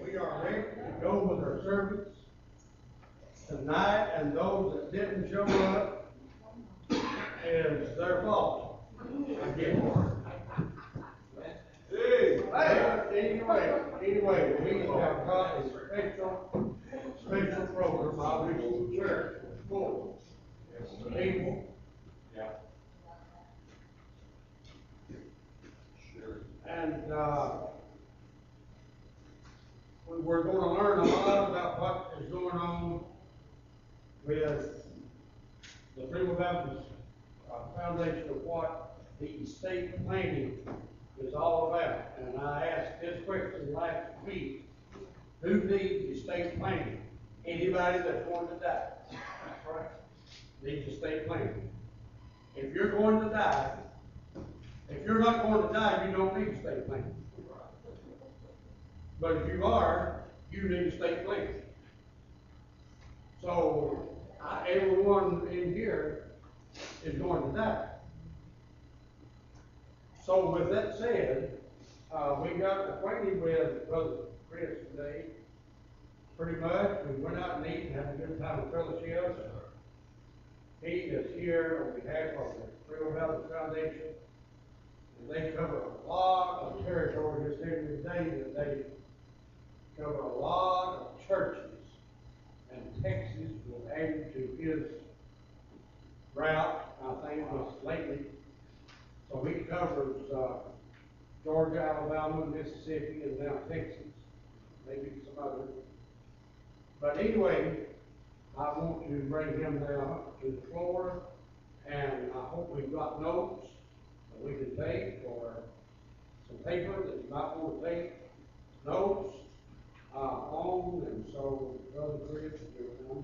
we are ready to go with our service tonight, and those that didn't show up is their fault. Again. Anyway, we have got a special program, obviously, church, full, people. Yeah. And, we're going to learn a lot about what is going on with the Freeman Baptist Foundation, of what the estate planning is all about. And I asked this question last week: who needs estate planning? Anybody that's going to die. That's right. Needs estate planning. If you're going to die, if you're not going to die, you don't need estate planning. But if you are, you need estate planning. So, everyone in here is going to die. So with that said, we got acquainted with Brother Chris today. Pretty much, we went out and ate and had a good time of fellowship. He is here on behalf of the Freeman Baptist Foundation. And they cover a lot of territory just here today, that they cover a lot of churches. And Texas will add to his route, I think, was lately. So he covers Georgia, Alabama, Mississippi, and now Texas, maybe some others. But anyway, I want to bring him down to the floor, and I hope we've got notes that we can take, or some paper that you might want to take notes on. And so, Brother Chris, if you're going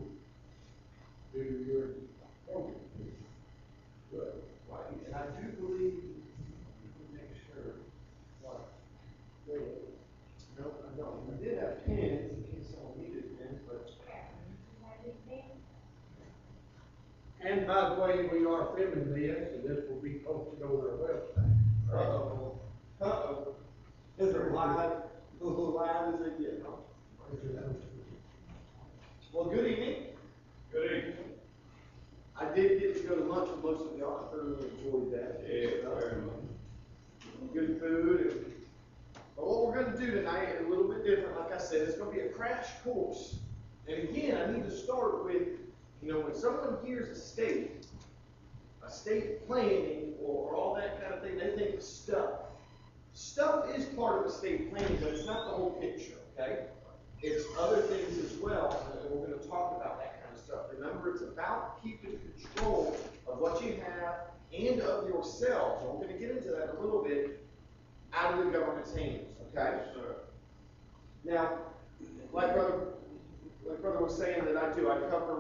to do your program. Good. Right. And I do believe, make sure, what? No, I don't. I did have pens in case someone needed pens, but. And by the way, we are filming this, and this will be posted on our website. Uh-oh. Uh-oh. Is it live? A little live as they get, huh? Well, good evening. Good evening. I did get to go to lunch with most of y'all. I thoroughly enjoyed that. Yeah, very much. Good food. But what we're going to do tonight is a little bit different. Like I said, it's going to be a crash course. And again, I need to start with, when someone hears estate planning, or all that kind of thing, they think of stuff. Stuff is part of estate planning, but it's not the whole picture, okay? It's other things as well, and we're going to talk about that kind of stuff. Remember, it's about keeping control of what you have and of yourselves. And we're going to get into that a little bit out of the government's hands, okay? Sure. Now, like brother was saying that I do,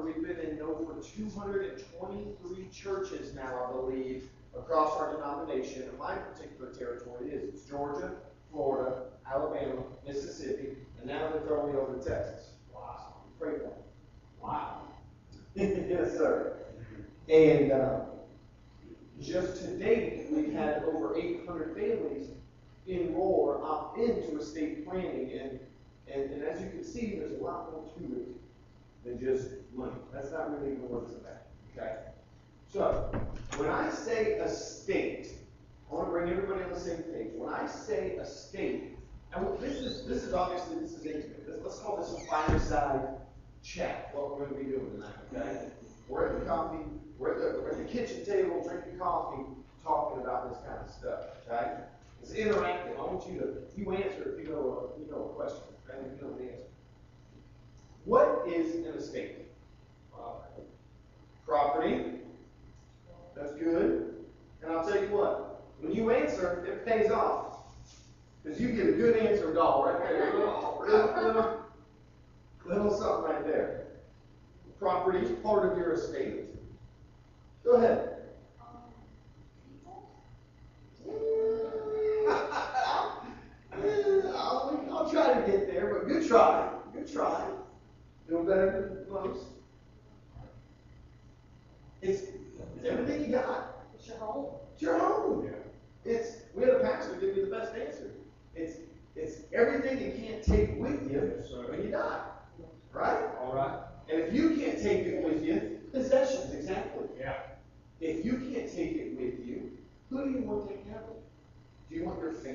we've been in over 223 churches now, I believe, across our denomination. And my particular territory it's Georgia, Florida, Alabama, Mississippi, and now they're throwing me over to Texas. Wow. Pray for me. Wow. Yes, sir. And just to date, we've had over 800 families enroll or opt into estate planning. And as you can see, there's a lot more to it than just money. That's not really even what it's about. Okay? So, when I say estate, I want to bring everybody on the same page. When I say estate, and this is obviously intimate. Let's call this a fireside chat, what we're going to be doing tonight, okay? We're at the coffee, we're at the kitchen table drinking coffee, talking about this kind of stuff, okay? It's interactive. I want you answer if you know a question, okay? If you know the answer. What is an estate? Property. That's good. And I'll tell you what, when you answer, it pays off. Because you get a good answer, doll, right there. Little something right there. Property is part of your estate. Go ahead. I'll try to get there, but good try. Good try. Doing better than most. It's everything you got. It's your home. It's your home. Yeah. We had a pastor give me the best answer. It's everything you can't take with you,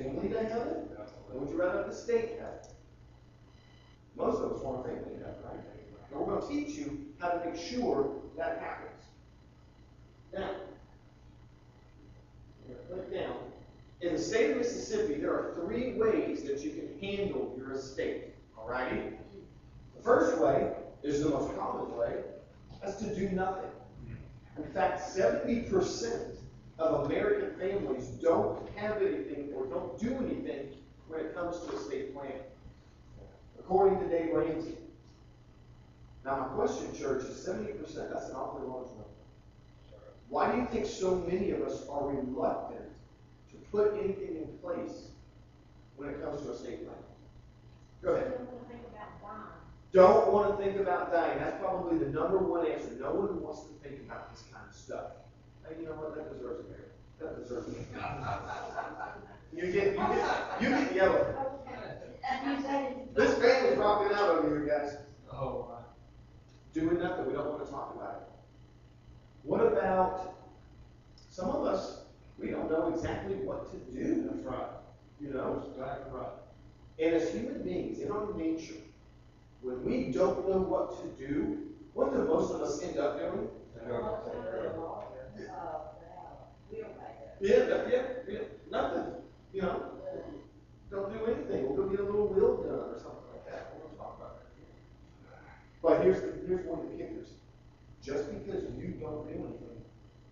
family to heaven? Or would you rather have the state heaven? Most of us want a family heaven, right? And we're going to teach you how to make sure that happens. Now, click down. In the state of Mississippi, there are 3 ways that you can handle your estate. Alrighty? The first way is the most common way. That's to do nothing. In fact, 70% of American families don't have anything or don't do anything when it comes to estate planning, according to Dave Ramsey. Now, my question, church, is 70%. That's an awfully large number. Why do you think so many of us are reluctant to put anything in place when it comes to estate planning? Go ahead. Don't want to think about dying. That's probably the number one answer. No one wants to think about this kind of stuff. Hey, you know what? That deserves a bear. That deserves a bear. You get yellow. This family's rocking out over here, guys. Oh, Doing nothing. We don't want to talk about it. What about some of us? We don't know exactly what to do. that's right. You know? That's exactly right. And as human beings, in our nature, when we don't know what to do, what do most of us end up doing? Yeah, nothing. You know, don't do anything. We'll go get a little will done or something like that. We'll talk about that. But here's one of the kickers. Just because you don't do anything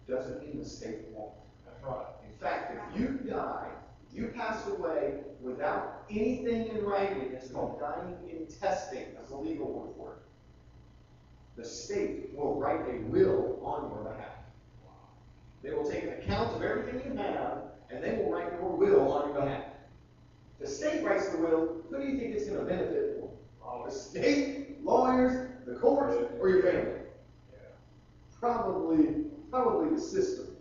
doesn't mean the state won't. That's right. In fact, if you die, you pass away without anything in writing. It's called dying intestate. That's a legal word for it. The state will write a will on your behalf. They will take an account of everything you have, and they will write your will on your behalf. The state writes the will. Who do you think it's going to benefit more? The state, lawyers, the courts, or your family? Probably the system.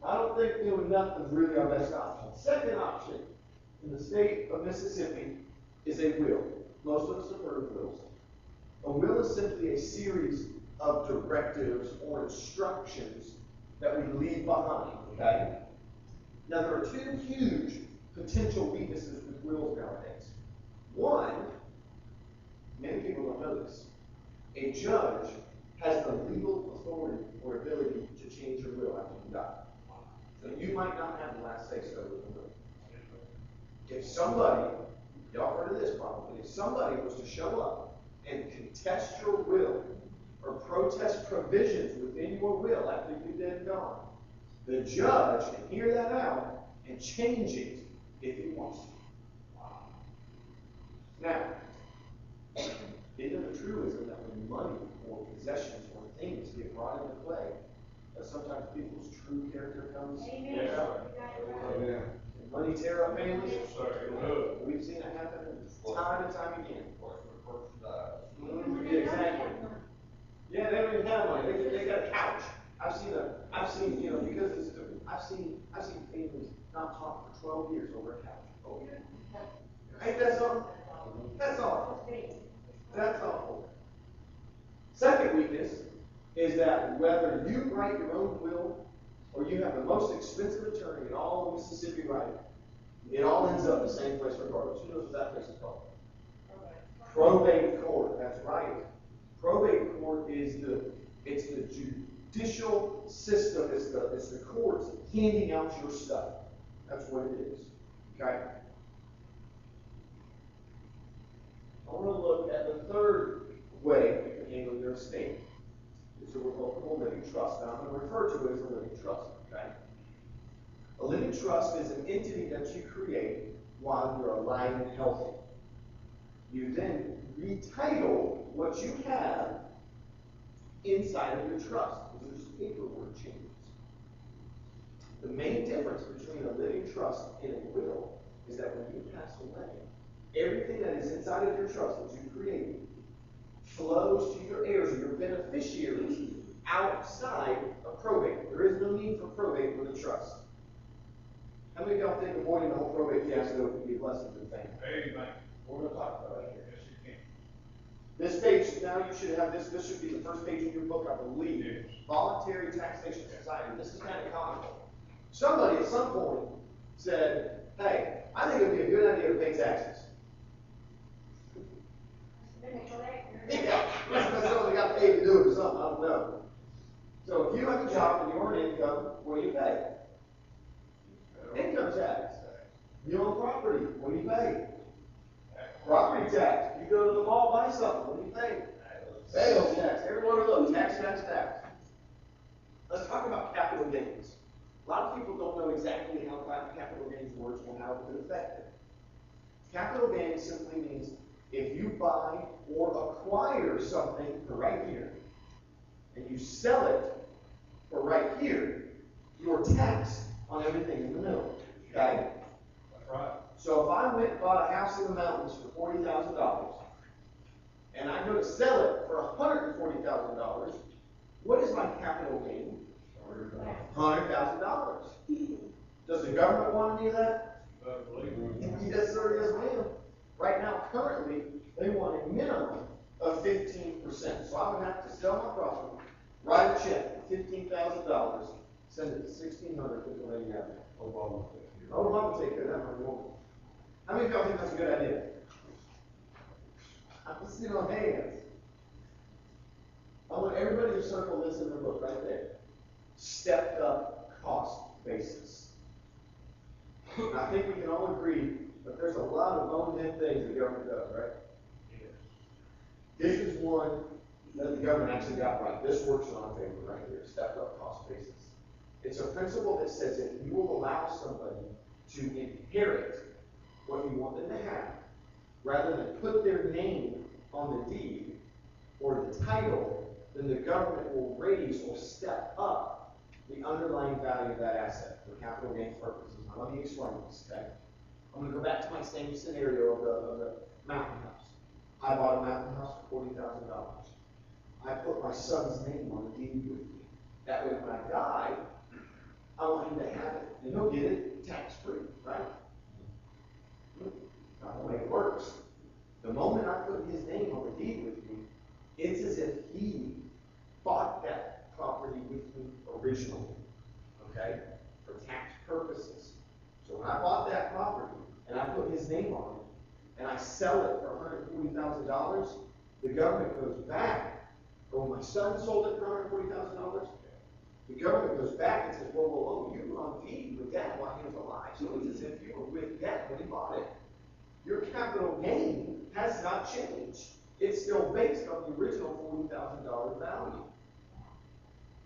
I don't think doing nothing is really our best option. Second option in the state of Mississippi is a will. Most of us have heard of wills. A will is simply a series of directives or instructions that we leave behind. Okay? Now, there are 2 huge potential weaknesses with wills nowadays. One, many people don't know this. A judge has the legal authority or ability to change your will after you die. So you might not have the last say so with the will. If somebody, y'all heard of this probably, if somebody was to show up and contest your will or protest provisions within your will after you've been gone, the judge can hear that out and change it if he wants to. Now, isn't it a truism that when money or possessions or things get brought into play, that sometimes people's true character comes out? Yeah. And money tear up families? Yes, sir. It will. We've seen it happen time and time again. Mm-hmm. Yeah, exactly. Yeah, they don't even have money. They got a couch. I've seen, you know, because it's, I've seen families not talk for 12 years over a couch. Oh yeah. Ain't that something? That's awful. That's awful. Second weakness is that whether you write your own will or you have the most expensive attorney in all of Mississippi writing, it all ends up in the same place regardless. Who knows what that place is called? Probate court. That's right. Probate court is the judicial system. It's the courts handing out your stuff. That's what it is. Okay. I want to look at the third way you can handle your estate. It's a revocable living trust. Now I'm going to refer to it as a living trust. Okay. A living trust is an entity that you create while you're alive and healthy. You then retitle what you have inside of your trust. There's paperwork changes. The main difference between a living trust and a will is that when you pass away, everything that is inside of your trust that you created flows to your heirs or your beneficiaries outside of probate. There is no need for probate with a trust. How many of y'all think avoiding the whole probate fiasco would be a blessing to the family? Amen. We're going to talk about that here. Yes, you can. This page, now you should have this. This should be the first page in your book, I believe. Yes. Voluntary Taxation Society. This is kind of comical. Somebody at some point said, hey, I think it'd be a good idea to pay taxes. Yeah, that's something they got paid to do it or something, I don't know. So if you have a job and you earn income, what do you pay? Income tax. You own property, what do you pay? Property tax. You go to the mall, buy something, what do you pay? Sales tax. Every one of those, tax, tax, tax. Let's talk about capital gains. A lot of people don't know exactly how capital gains works or how it could affect it. Capital gains simply means if you buy or acquire something for right here, and you sell it for right here, you're taxed on everything in the middle. Okay? That's right. So if I went and bought a house in the mountains for $40,000, and I go to sell it for $140,000, what is my capital gain? $100,000. Does the government want any of that? Yes, sir, yes, ma'am. Right now, currently, they want a minimum of 15%. So I would have to sell my property, write a check for $15,000, send it to 1600 Pennsylvania Avenue. Obama take care of that money, won't he? How many of y'all think that's a good idea? I'm sitting on hands. I want everybody to circle this in their book right there. Stepped up cost basis. And I think we can all agree that there's a lot of bonehead things the government does, right? Yes. This is one that the government actually got right. This works in our favor right here, stepped up cost basis. It's a principle that says if you will allow somebody to inherit what you want them to have, rather than put their name on the deed or the title, then the government will raise or step up the underlying value of that asset for capital gains purposes. Now let me explain this, okay? I'm going to go back to my same scenario of the mountain house. I bought a mountain house for $40,000. I put my son's name on the deed with me. That way when I die, I want him to have it. And he'll get it tax-free, right? Not the way it works. The moment I put his name on the deed with me, it's as if he bought that property with me originally, okay, for tax purposes. So when I bought that property and I put his name on it and I sell it for $140,000, the government goes back. Or when my son sold it for $140,000, the government goes back and says, whoa, whoa, whoa, you were on deed with Dad while he was alive. So it's as if you were with Dad when he bought it. Your capital gain has not changed. It's still based on the original $40,000 value.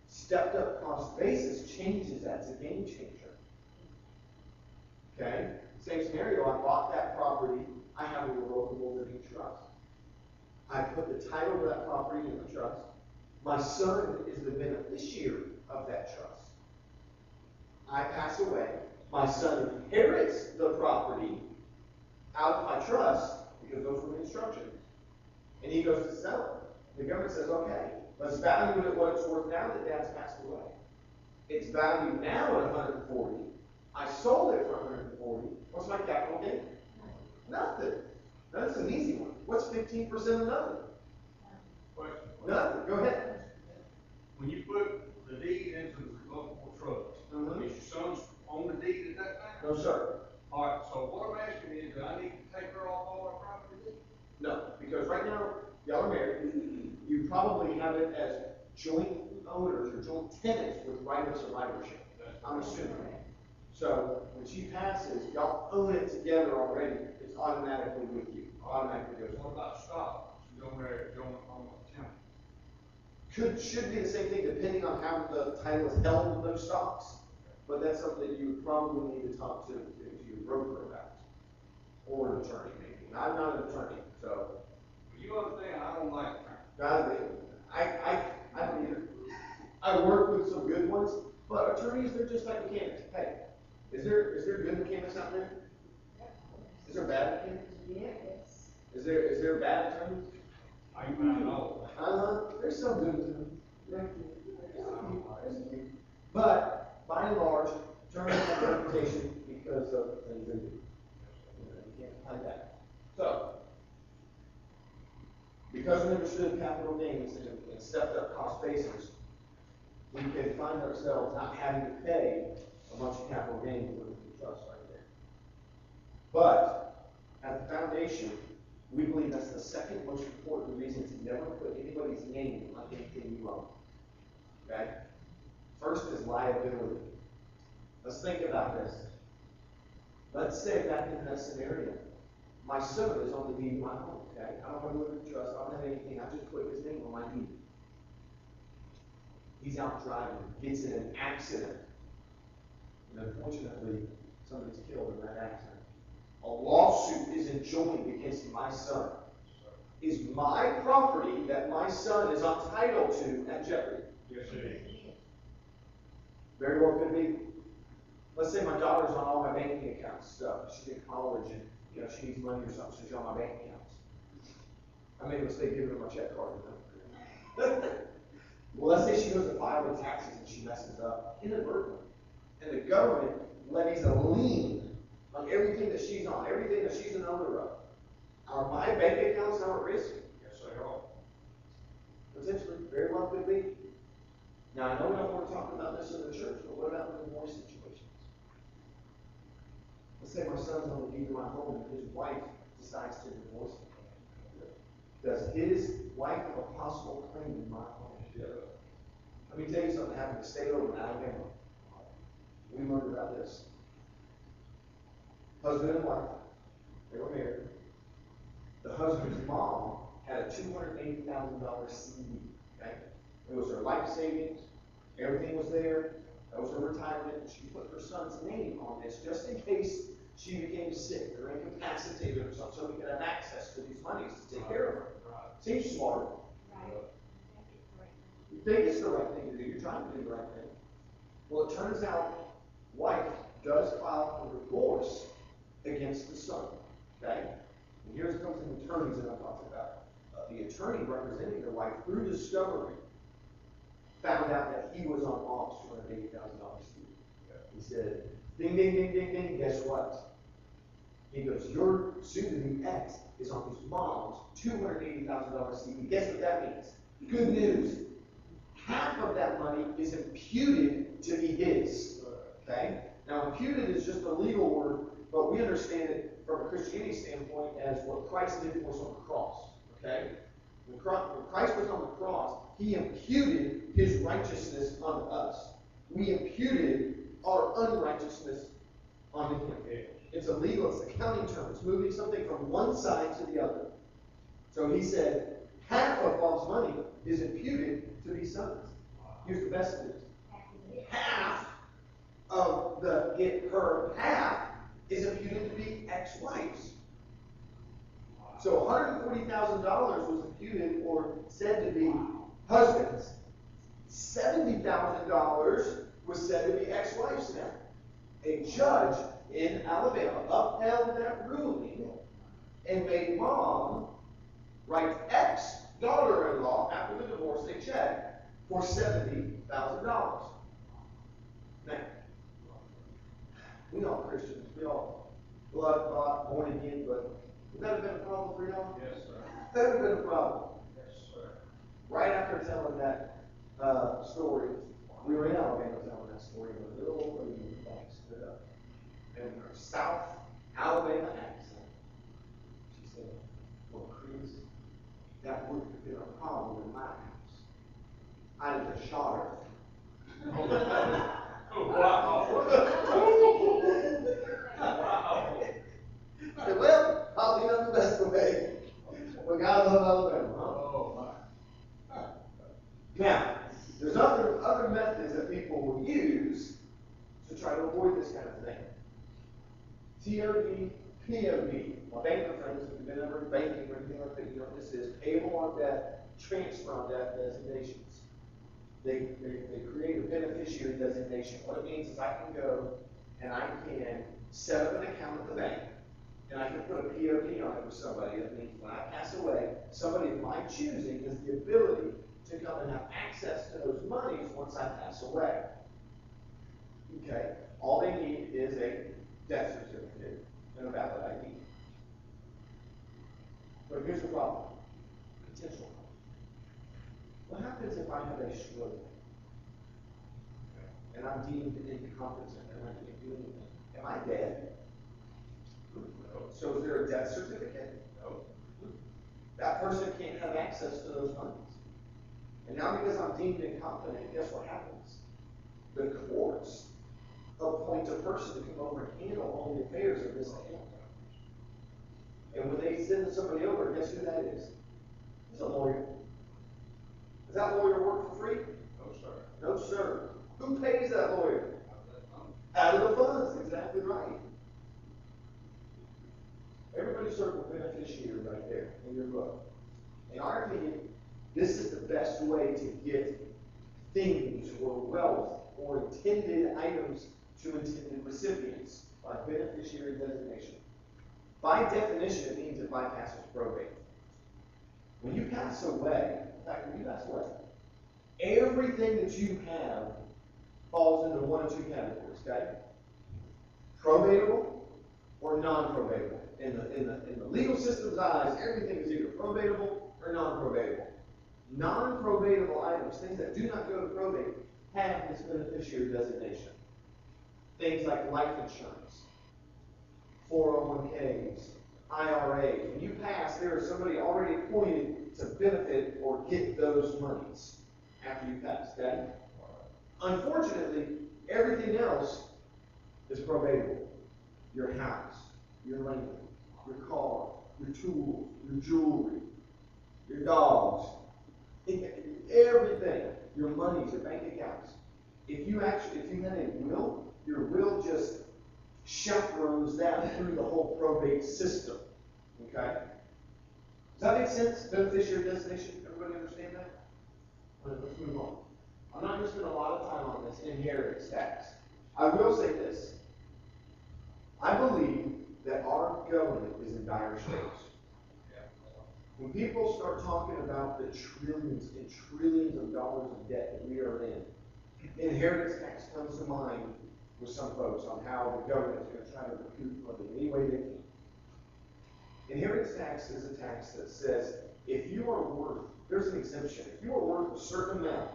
Stepped up cost basis changes that. It's a game changer. Okay? Same scenario, I bought that property. I have a revocable living trust. I put the title of that property in the trust. My son is the beneficiary of that trust. I pass away. My son inherits the property out of my trust, because those were the instructions. And he goes to sell it. The government says, okay, let's value it at what it's worth now that Dad's passed away. It's valued now at 140. I sold it for 140. What's my capital gain? Nothing. That's an easy one. What's 15% of nothing? Question. Nothing. Go ahead. When you put the deed into the revocable trust, is your son's on the deed at that time? No, sir. All right, so what I'm asking is, do I need to take her off all our property? No, because right now, y'all are married. You probably have it as joint owners or joint tenants with right of survivorship. I'm assuming. So when she passes, y'all own it together already. It's automatically with you. Automatically goes. What about stock? She's on there, going on the account. Should be the same thing depending on how the title is held in those stocks. But that's something you would probably need to talk to your broker about. Or an attorney, maybe. I'm not an attorney, so. You understand, I don't like attorneys. I don't either. I work with some good ones, but attorneys, they're just like mechanics. Hey, is there good mechanics out there? Is there bad mechanics? Yes. Is there bad attorneys? I find out. There's some good attorneys. There's a few. But by and large, attorneys have a reputation because of things they do. You can't hide that. So, because we understood capital gains and stepped up cost basis, we can find ourselves not having to pay a bunch of capital gains with the trust right second most important reason to never put anybody's name on anything you own. Okay? First is liability. Let's think about this. Let's say back in that scenario, my son is on the deed of my home, okay? I don't have a living trust, I don't have anything, I just put his name on my deed. He's out driving, gets in an accident, and unfortunately, somebody's killed in that accident. A lawsuit is enjoined against my son. Is my property that my son is entitled to at jeopardy? Yes, it is. Very well could be. Let's say my daughter's on all my banking accounts stuff. She's in college and she needs money or something, so she's on my bank accounts. I made a mistake giving her my check card. Well, let's say she goes to file the taxes and she messes up inadvertently. And the government levies a lien on everything that she's on, everything that she's an owner of. Are my bank accounts now at risk? Yes, they are. Potentially, very well could be. Now, I know we don't want to talk about this in the church, but what about in divorce situations? Let's say my son's on the deed of my home and his wife decides to divorce him. Does his wife have a possible claim in my home? Yeah. Let me tell you something that happened in the state over in Alabama. We learned about this. Husband and wife, they were married. The husband's mom had a $280,000 CD. Okay? It was her life savings. Everything was there. That was her retirement. She put her son's name on this just in case she became sick or incapacitated or something, so we could have access to these monies to take care of her. Seems smart. You think it's the right thing to do. You're trying to do the right thing. Well, it turns out wife does file for divorce against the son. Okay? And here comes the attorneys that I'm talking about. The attorney representing the wife through discovery found out that he was on mom's $280,000 CD. He said, ding, ding, ding, ding, ding, guess what? He goes, your soon-to-be ex is on his mom's $280,000 CD. Guess what that means? Good news. Half of that money is imputed to be his. Okay? Now, imputed is just a legal word, but we understand it from a Christianity standpoint as what Christ did for us on the cross. Okay? When Christ was on the cross, he imputed his righteousness unto us. We imputed our unrighteousness unto him. It's a legal, it's an accounting term. It's moving something from one side to the other. So he said, half of mom's money is imputed to these sons. Here's the best news. Half of her half is imputed to be ex-wives. So $140,000 was imputed or said to be husbands. $70,000 was said to be ex-wives now. A judge in Alabama upheld that ruling and made mom write ex-daughter-in-law after the divorce a check for $70,000. Now, we all Christians, we all blood bought, born again, but would that have been a problem for y'all? Yes, sir. That would have been a problem. Yes, sir. Right after telling that story, we were in Alabama telling that story, and a little old lady in the back stood up. And in her South Alabama accent, she said, well, Chris, that wouldn't have been a problem in my house. I'd have just shot her. Wow. I said, well, I'll do nothing best way. But God love Alabama, huh? Oh, my. Now, there's other methods that people will use to try to avoid this kind of thing. TOD, POD. My banker friends, if you've been ever in banking or anything like that, you know what this is. Payable on debt, transfer on debt designations. They create a beneficiary designation. What it means is I can go and I can set up an account at the bank and I can put a POD on it for somebody. That means when I pass away, somebody of my choosing has the ability to come and have access to those monies once I pass away. Okay? All they need is a death certificate and a valid ID. But here's the problem. Potential problem. What happens if I have a stroke and I'm deemed incompetent and I can't do anything? Am I dead? No. So is there a death certificate? No. that person can't have access to those funds. And now because I'm deemed incompetent, guess what happens? The courts appoint a person to come over and handle all the affairs of this account. And when they send somebody over, guess who that is? It's a lawyer. Does that lawyer work for free? No, sir. No, sir. Who pays that lawyer? Out of the funds, exactly right. Everybody circle beneficiary right there in your book. In our opinion, this is the best way to get things or wealth or intended items to intended recipients by beneficiary designation. By definition, it means it bypasses probate. When you pass away, in fact, when you pass away, everything that you have falls into one of two categories, okay? Probatable or non-probatable. In the legal system's eyes, everything is either probatable or non-probatable. Non-probatable items, things that do not go to probate, have this beneficiary designation. Things like life insurance, 401ks, IRAs. When you pass, there is somebody already appointed to benefit or get those monies after you pass, okay? Unfortunately, everything else is probatable. Your house, your land, your car, your tools, your jewelry, your dogs, everything, your monies, your bank accounts. If you had a will, your will just chaperones that through the whole probate system. Okay? Does that make sense? Beneficiary designation? Everybody understand that? All right, let's move on. I'm not going to spend a lot of time on this inheritance tax. I will say this. I believe that our government is in dire straits. When people start talking about the trillions and trillions of dollars of debt that we are in, inheritance tax comes to mind with some folks on how the government is going to try to recoup money any way they can. Inheritance tax is a tax that says if you are worth, there's an exemption, if you are worth a certain amount,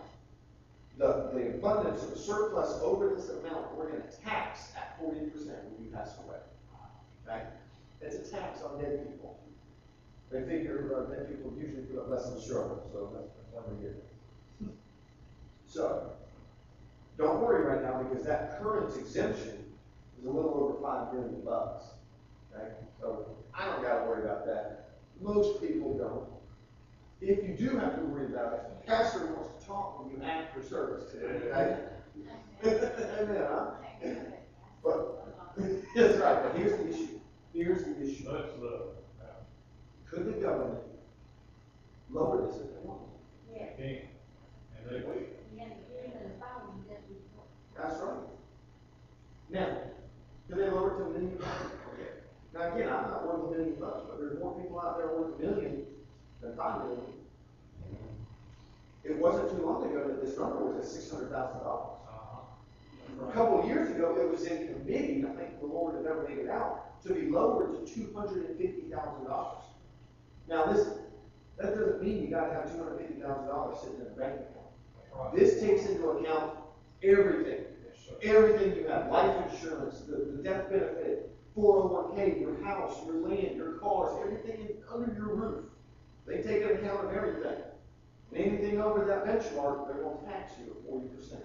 the abundance of the surplus over this amount, we're going to tax at 40% when you pass away. Okay? It's a tax on dead people. They figure dead people usually put up less of a struggle, so that's why we get it. So, don't worry right now because that current exemption is a little over $5 million. Okay? So, I don't got to worry about that. Most people don't. If you do have to worry about it, the pastor wants to talk when you ask for service today. Okay? Amen, huh? But, that's right, but here's the issue. Here's the issue. Could the government lower this if they want? Yes. And they will. That's right. Now, could they lower it to $1 million? Now again, I'm not worth $1 million, but there's more people out there worth $1 million than $5 million. It wasn't too long ago that this number was at $600,000. A couple of years ago, it was in committee. I think the Lord had never made it out to be lowered to $250,000. Now, listen, that doesn't mean you got to have $250,000 sitting in a bank account. This takes into account everything. Everything you have, life insurance, the death benefit, 401k, your house, your land, your cars, everything under your roof. They take into account of everything. And anything over that benchmark, they're going to tax you at 40%.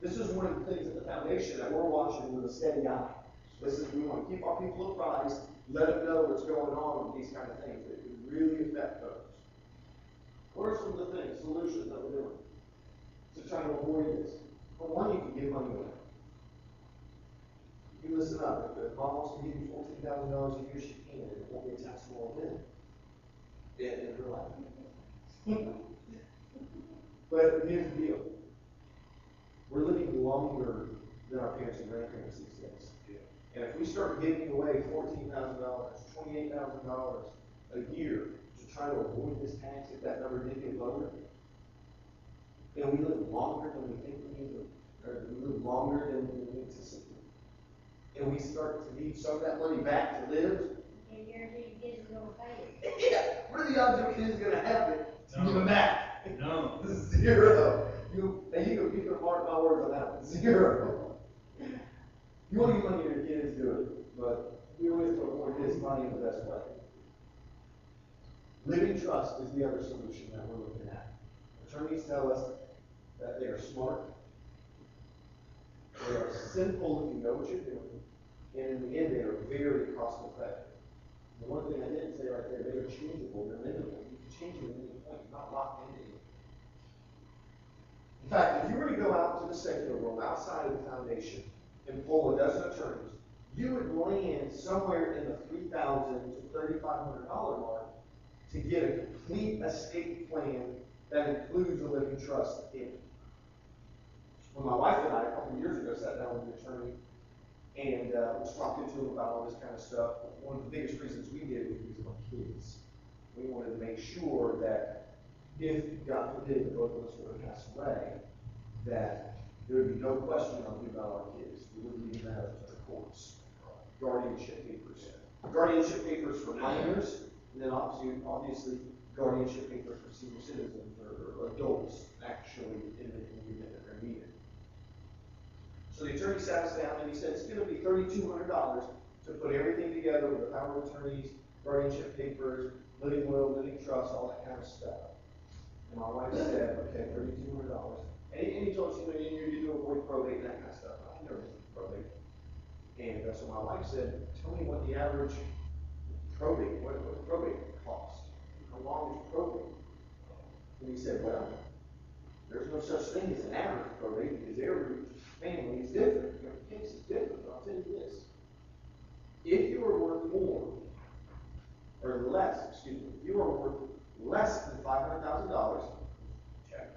This is one of the things at the foundation that we're watching with a steady eye. Listen, we want to keep our people apprised, let them know what's going on with these kind of things that could really affect folks. What are some of the things, solutions that we're doing to try to avoid this? For one, you can give money away. You listen up. If mom wants to give you $14,000 a year, she can, and it won't be a taxable event in her life. But here's the deal. We're living longer than our parents and grandparents these days. And if we start giving away $14,000, $28,000 a year to try to avoid this tax, if that number did get lowered, and we live longer than we think we need to, or we live longer than we anticipate, and we start to need some of that money back to live, And guarantee your kids are gonna pay it. yeah, what are the odds your kid's going to have it to give them back? No. Zero. You can mark my words on that one. Zero. You want to give money to your kids, do it. But we always want to avoid this money in the best way. Living trust is the other solution that we're looking at. Attorneys tell us that they are smart, they are simple if you know what you're doing, and in the end, they are very cost effective. The one thing I didn't say right there, they are changeable, they're limitable. You can change them at any point, you're not locked into anything. In fact, if you were to go out to the secular world, outside of the foundation, and poll a dozen attorneys, you would land somewhere in the $3,000 to $3,500 mark to get a complete estate plan that includes a living trust in it. When my wife and I, a couple of years ago, sat down with an attorney and was talking to him about all this kind of stuff, one of the biggest reasons we did was because of our kids. We wanted to make sure that if, God forbid, that both of us were to pass away, that there would be no question about our kids. We wouldn't leave that up to the courts. Guardianship papers. Guardianship papers for minors, and then obviously guardianship papers for senior citizens or adults actually in the unit that they're needed. So the attorney sat us down and he said, it's going to be $3,200 to put everything together with the power of attorneys, guardianship papers, living will, living trust, all that kind of stuff. And my wife said, okay, $3,200. And he told us, you do avoid probate and that kind of stuff. I never did probate. And so my wife said, tell me what the average probate, what probate cost? How long is probate? And he said, well, there's no such thing as an average probate because every family is different. Every case is different. But I'll tell you this. If you are worth more, or less, if you are worth less than $500,000, check,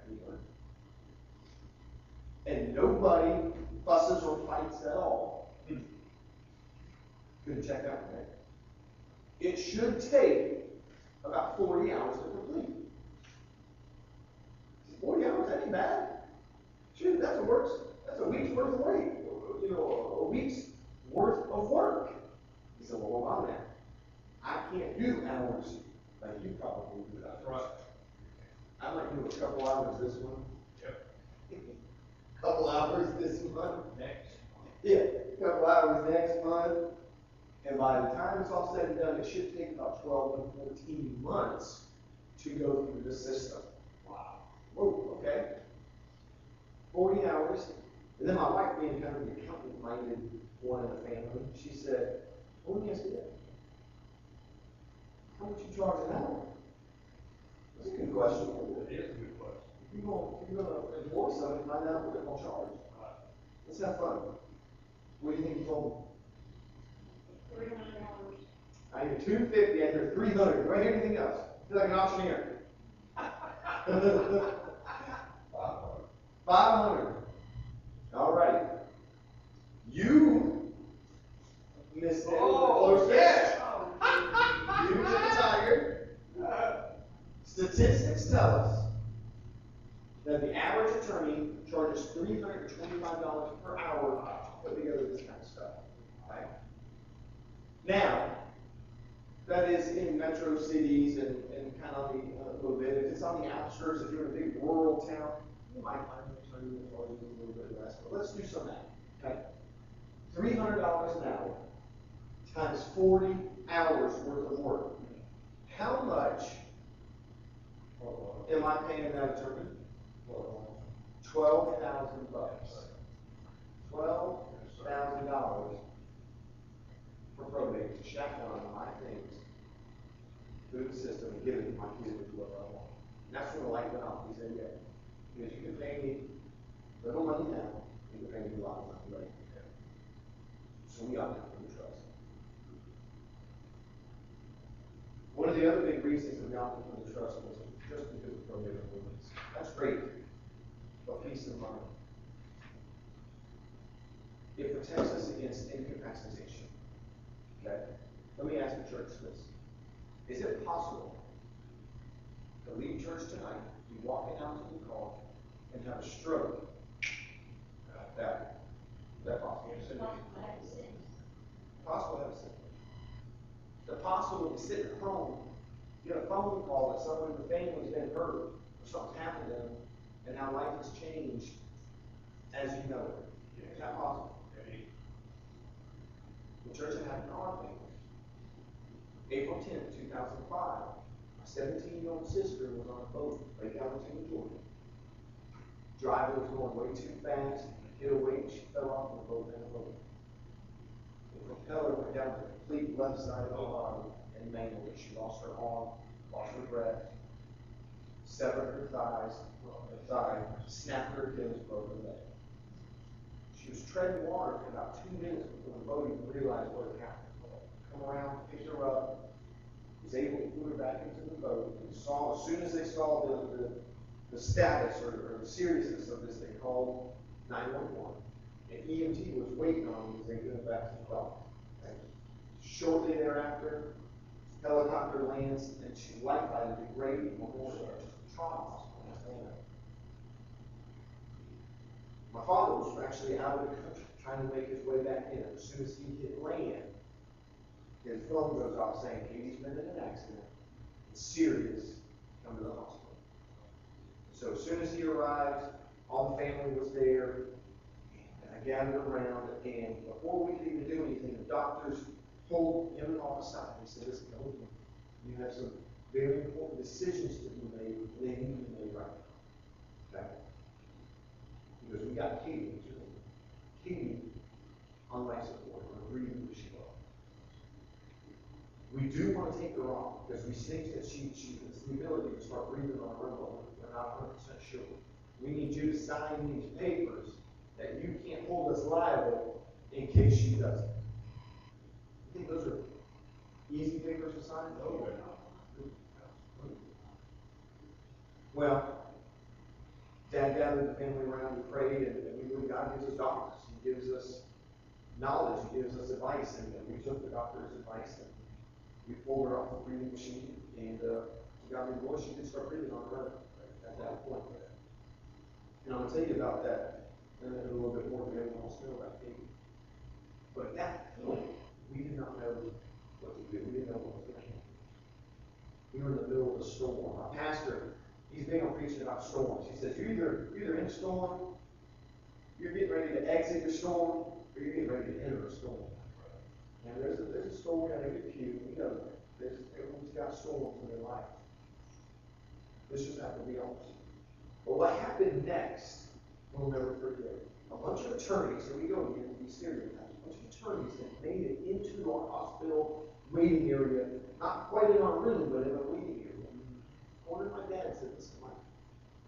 and nobody fusses or fights at all, good check out there. It should take about 40 hours to complete. 40 hours, that ain't bad. Shoot, that's a week's worth of work. A week's worth of work. He said, well, what about that? I can't do hours like you probably do. That's right. I might do a couple hours this month. Yep. Couple hours this month. Next. Yeah, a couple hours next month. And by the time it's all said and done, it should take about 12 and 14 months to go through the system. Wow. Whoa, okay. 40 hours. And then my wife, being kind of the accountant-minded one in the family, she said, well, let me ask you that. How much you charge an hour? That's a good question. It is a good question. If you're going to employ somebody, find out what they're going to charge. Right. Let's have fun. What do you think you told me? $300. I hear 250, I hear 300. Do I hear anything else? I feel like an auctioneer. 500. All right. You missed it. Oh, yes. You retired. Statistics tell us that the average attorney charges $325 per hour to put together this kind of stuff. Right? Now, that is in metro cities and kind of a little bit. If it's on the outskirts, if you're in a big rural town, you might find an attorney that's already doing a little bit less. But let's do some math. Okay? $300 an hour times 40 hours worth of work. How much am I paying that attorney? $12,000. $12,000 for probate to chaperone my things through the system and give it to my kids to do what I want. And that's when the light went off. He said, yeah. Because you can pay me little money now, you can pay me a lot of money later. So we ought to have the trust. One of the other big reasons that we opted for the trust was just because of probate rulings. That's great, but peace of mind. It protects us against incapacitation. Okay? Let me ask the church this. Is it possible to leave church tonight, be walking out to the car, and have a stroke? Is that possible? Possible to have a sickness. Is it possible to sit at home, get a phone call that someone in the family has been hurt, or something happened to them, and how life has changed as you know it? Is that possible? The church had happened to our family. April 10th, 2005, my 17-year-old sister was on a boat, Lake Albertina, Georgia. Driver was going way too fast, hit a wake, she fell off the boat and the boat. The propeller went down the complete left side of her body and mangled her. She lost her arm, lost her breath, severed her thigh, snapped her Achilles, broke her leg. She was treading water for about 2 minutes before the boat even realized what had happened. Come around, picked her up, was able to put her back into the boat, and saw, as soon as they saw the status or the seriousness of this, they called 911. And EMT was waiting on them as they get back to the dock. Okay. Shortly thereafter, helicopter lands, and she's life flighted to Grady Memorial Trauma Hospital in Atlanta. My father was actually out of the country trying to make his way back in. As soon as he hit land, his phone goes off saying, Katie's been in an accident. It's serious. Come to the hospital. So as soon as he arrived, all the family was there. And I gathered around, and before we could even do anything, the doctors pulled him off the side. They said, listen, you have some very important decisions to be made. They need to be made right now. Okay? Because we got Katie. Katie on life support, on a breathing machine. We do want to take her off because we think that she has the ability to start breathing on her own. We're not 100% sure. We need you to sign these papers that you can't hold us liable in case she doesn't. You think those are easy papers to sign? No, they're not. Well, Dad gathered the family around, we prayed, and we believe God gives us doctors. He gives us knowledge, He gives us advice, and we took the doctor's advice, and we pulled her off the breathing machine, and God made the voice, she could start breathing on her own at that point. And I'm going to tell you about that in a little bit more, because everyone wants to know about Katie. But at that point, we did not know what to do. We didn't know what was going to happen. We were in the middle of a storm. Our pastor, he's big on preaching about storms. He says, you're either in a storm, you're getting ready to exit your storm, or you're getting ready to enter a storm. And there's a story on every pew. We know that. Everyone's got storms in their life. This just happened to be honest. But what happened next, we'll never forget. A bunch of attorneys, here we go again, these stereotypes. A bunch of attorneys that made it into our hospital waiting area, not quite in our room, but in a waiting area. One of my dad said, listen, Mike,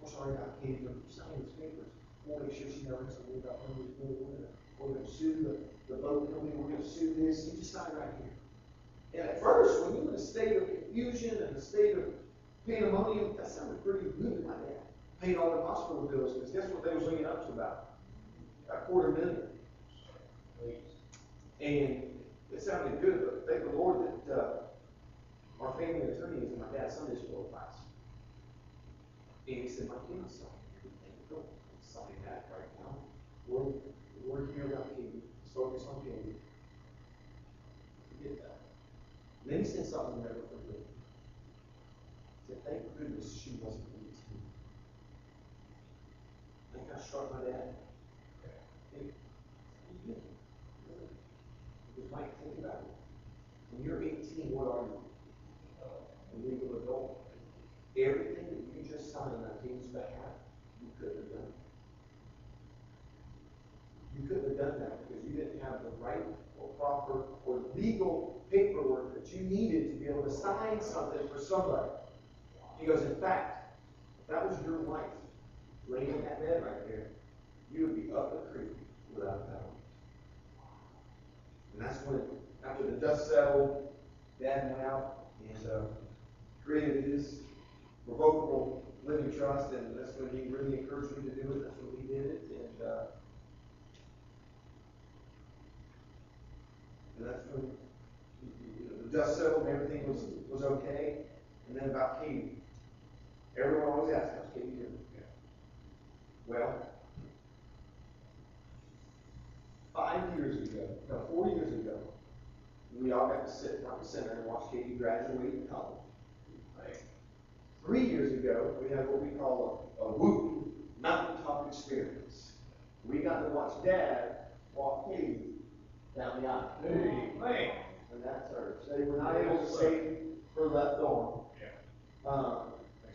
we're sorry about Katie, but sign these papers. We'll make sure she never has to worry about when we're going to sue the boat company, we're going to sue this. You just sign right here. And at first, when you were in a state of confusion and a state of pandemonium, that sounded pretty good to my dad. Paid all the hospital bills, because guess what they were bringing up to about $250,000. And it sounded good, but thank the Lord that our family attorney is in my dad's Sunday school class. And he said, Mike, you know something. Don't sign that right now. We're here about Katie. Let's focus on Katie. Forget that. And then he said something I'll never forget. He said, thank goodness she wasn't 18. I think I struck my dad. Because Mike, think about it. When you're 18, what are you? A legal adult. Everything that you just signed on Katie's behalf, you couldn't have done. You couldn't have done that because you didn't have the right or proper or legal paperwork that you needed to be able to sign something for somebody. He goes, in fact, if that was your wife laying in that bed right there, you would be up the creek without a paddle. And that's when, after the dust settled, Dad went out and created his revocable living trust, and that's when he really encouraged me to do it. That's when he did it, and that's when the dust settled and everything was okay. And then about Katie, everyone always asks, how's Katie doing? Well, 4 years ago, we all got to sit front and center and watch Katie graduate in college. 3 years ago, we had what we call a WOOP, mountaintop experience. We got to watch Dad walk Katie down the aisle. Hey, man. And that's her. So they were not able to save her left arm.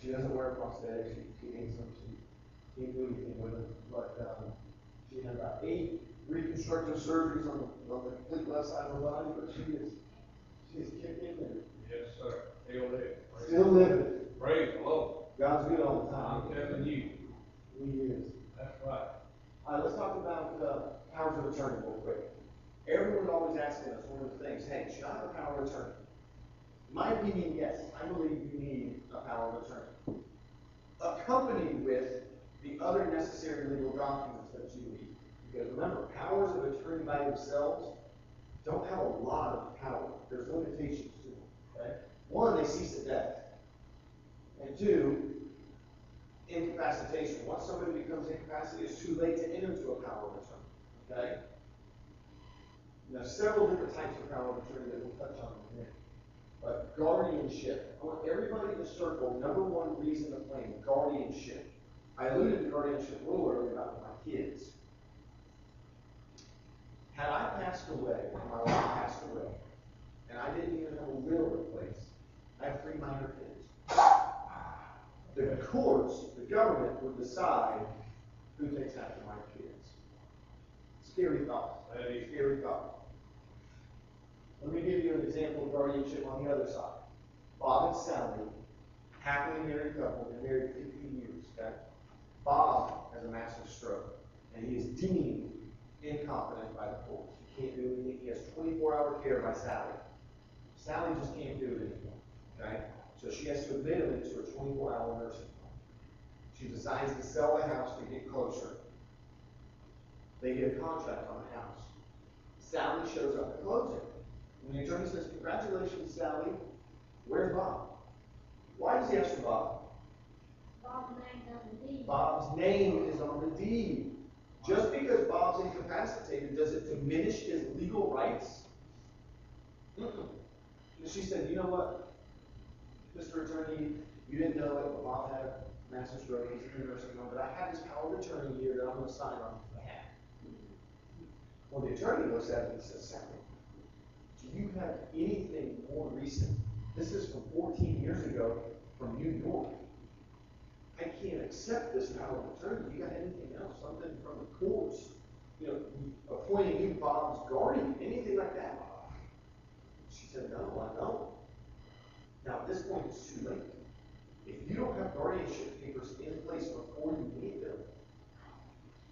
She doesn't wear a prosthetic, she needs some, she can't do anything with it, but, she had about 8 reconstructive surgeries on the complete left side of her body, but she's kicking and Yes, sir. Still living. still living. Praise the Lord. God's good all the time. I'm telling you. He is. That's right. Let's talk about, powers of attorney real quick. Everyone's always asking us one of the things, hey, should I have a power of attorney? My opinion, yes, I believe you need a power of attorney. Accompanied with the other necessary legal documents that you need. Because remember, powers of attorney by themselves don't have a lot of power. There's limitations to them, okay? 1, they cease at death. And 2, incapacitation. Once somebody becomes incapacitated, it's too late to enter into a power of attorney, okay? Now, several different types of power of attorney that we'll touch on in a minute. But guardianship. I want everybody to circle number 1 reason to claim guardianship. I alluded to guardianship a little earlier about my kids. Had I passed away, or my wife passed away, and I didn't even have a will in place, I have 3 minor kids. The courts, the government would decide who takes after my kids. Scary thought. That is Scary thought. Let me give you an example of guardianship on the other side. Bob and Sally, happily married couple, been married 15 years, okay? Bob has a massive stroke, and he is deemed incompetent by the courts. He can't do anything. He has 24-hour care by Sally. Sally just can't do it anymore, okay? So she has to admit him into a 24-hour nursing home. She decides to sell the house to get closer. They get a contract on the house. Sally shows up at closing. And the attorney says, congratulations, Sally. Where's Bob? Why does he ask for Bob? Bob's name's on the deed. Bob's name is on the deed. Just because Bob's incapacitated, does it diminish his legal rights? And she said, you know what, Mr. Attorney, you didn't know it, but Bob had a massive stroke, he's in the nursing home, but I have this power of attorney here that I'm going to sign on his behalf. Well, the attorney looks at it and says, Sally, do you have anything more recent? This is from 14 years ago from New York. I can't accept this power of attorney. You got anything else? Something from the courts? You know, appointing you Bob's guardian, anything like that? She said, no, I don't. Now, at this point, it's too late. If you don't have guardianship papers in place before you need them,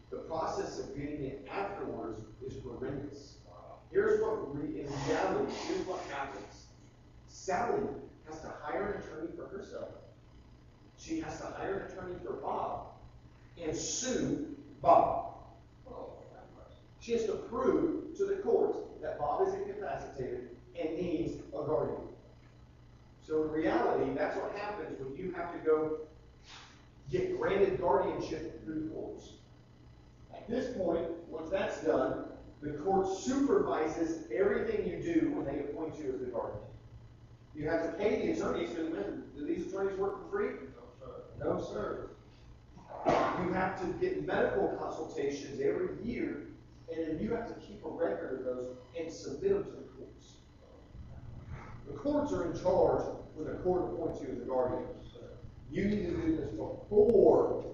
the process of getting it afterwards is horrendous. Here's what, in reality, here's what happens. Sally has to hire an attorney for herself. She has to hire an attorney for Bob and sue Bob. She has to prove to the courts that Bob is incapacitated and needs a guardian. So in reality, that's what happens when you have to go get granted guardianship through the courts. At this point, once that's done, the court supervises everything you do when they appoint you as the guardian. You have to pay the attorneys, because do these attorneys work for free? No, sir. You have to get medical consultations every year, and then you have to keep a record of those and submit them to the courts. The courts are in charge when the court appoints you as a guardian. You need to do this before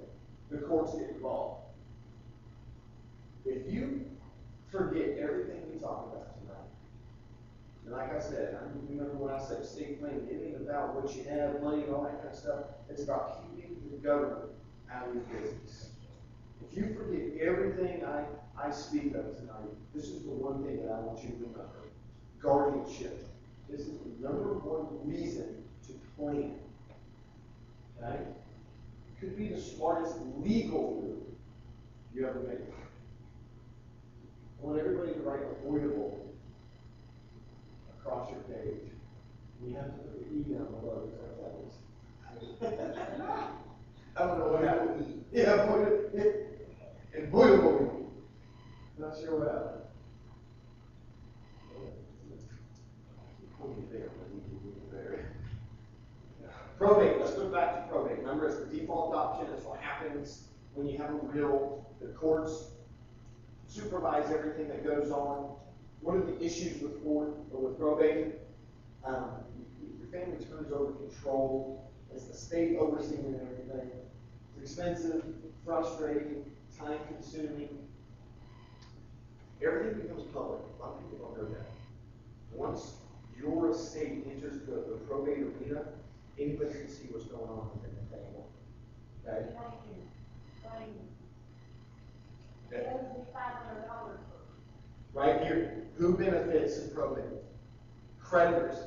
the courts get involved. If you forget everything we talked about tonight, and like I said, I remember when I said estate planning, it ain't about what you have, money, and all that kind of stuff. It's about keeping the government out of your business. If you forget everything I speak of tonight, this is the one thing that I want you to remember. Guardianship. This is the number 1 reason to plan. Okay? It could be the smartest legal move you ever made. I want everybody to write avoidable across your page. You have to put the E down below, because that's what I don't know what happened. Yeah, avoidable. Not sure what happened. Probate. Let's go back to probate. Remember, it's the default option. It's what happens when you have a will. The courts supervise everything that goes on. One of the issues with probate, your family turns over control It's the state overseeing everything. It's expensive, frustrating, time consuming. Everything becomes public. A lot of people don't know that. Once your estate enters the probate arena, anybody can see what's going on within the family. Okay? It owes me $500 Right here, who benefits in probate? Creditors.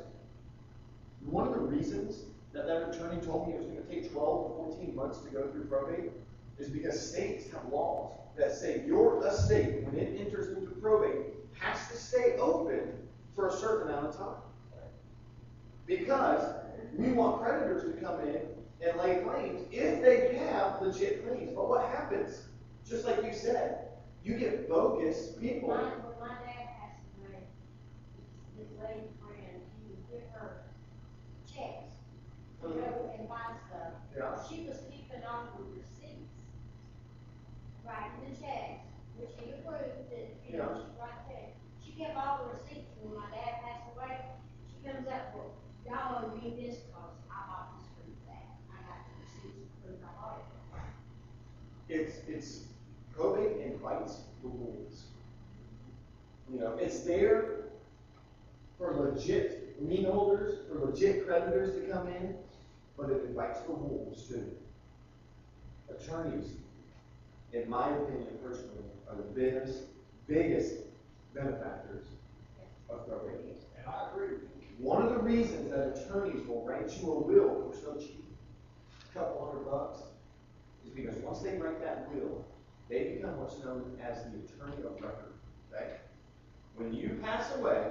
One of the reasons that attorney told me it was going to take 12 to 14 months to go through probate is because states have laws that say your estate, when it enters into probate, has to stay open for a certain amount of time. Because we want creditors to come in and lay claims if they have legit claims. But what happens? Just like you said, you get bogus people. When my dad passed away, his lady friend, he would give her checks to go and buy stuff. Yeah. She was keeping all the receipts, writing the checks, which he approved, that, you know, Yeah. she write checks. She kept all the receipts. When my dad passed away, she comes up, well, y'all owe me this because I bought this for that. I got the receipts approved, I bought it. It's probate invites the wolves. You know, it's there for legit lien holders, for legit creditors to come in, but it invites the wolves too. Attorneys, in my opinion personally, are the biggest benefactors of probate. And I agree with you. One of the reasons that attorneys will write you a will for so cheap, a couple $100, is because once they write that will, they become what's known as the attorney of record. Okay? When you pass away,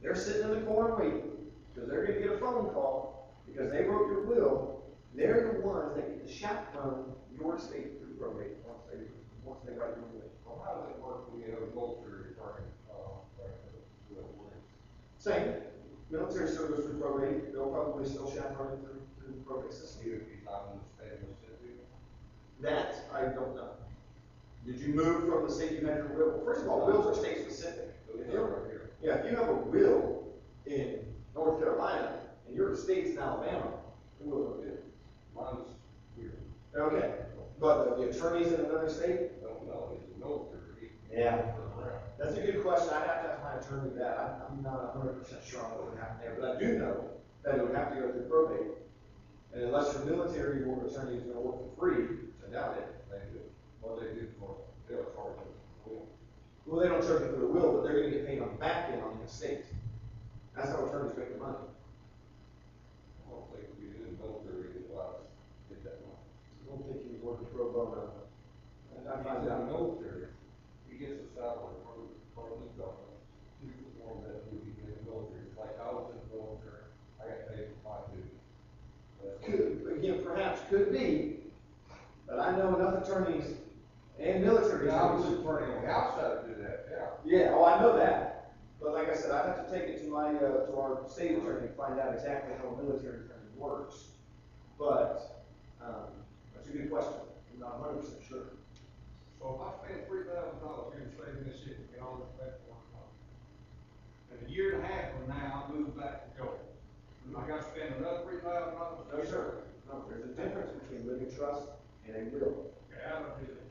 they're sitting in the corner waiting, because they're going to get a phone call, because they wrote your will. They're the ones that get to chaperone your estate through probate once they write your will. Well, how does it work when you have a military attorney, Same. Military service through probate, they'll probably still chaperone it through the probate system. you, if he's not in the state of Mississippi? That, I don't know. Did you move from the state you had your will? First of all, wills are state specific. So it's right here. Yeah, if you have a will in North Carolina and your estate's in Alabama, the will are good. Mine's here. Okay, but the attorney's in another state? Don't know, he's a military. Yeah. That's a good question. I'd have to ask my attorney that. I'm not 100% sure on what would happen there, but I do know that it would have to go through probate. And unless your military board attorney is going to work for free, which I doubt it. They do. Well, they do for, they'll charge them. Well, they don't charge you for the will, but they're going to get paid on the back end on the estate. That's how attorneys make their money. I don't think we do the military, is allowed to get that money. I don't think he was working pro bono. I He's find in the out. military, he gets a salary from the government, he performs that duty in the military, It's like I was in the military, I got paid for my duty. That's what- Again, perhaps could be, but I know enough attorneys and military Yeah, I was attorneys. just turning on the outside to do that, yeah. Yeah, oh, I know that. But like I said, I'd have to take it to my, to our state attorney and find out exactly how a military attorney works. But, that's a good question. I'm not 100% sure. So if I spend $3,000 here in the state of Mississippi, get all this paperwork done, and a year and a half from now, I move back to Georgia, I gotta spend another $3,000? No, sir. No, there's a difference between living trust and a will. Okay, I don't do that.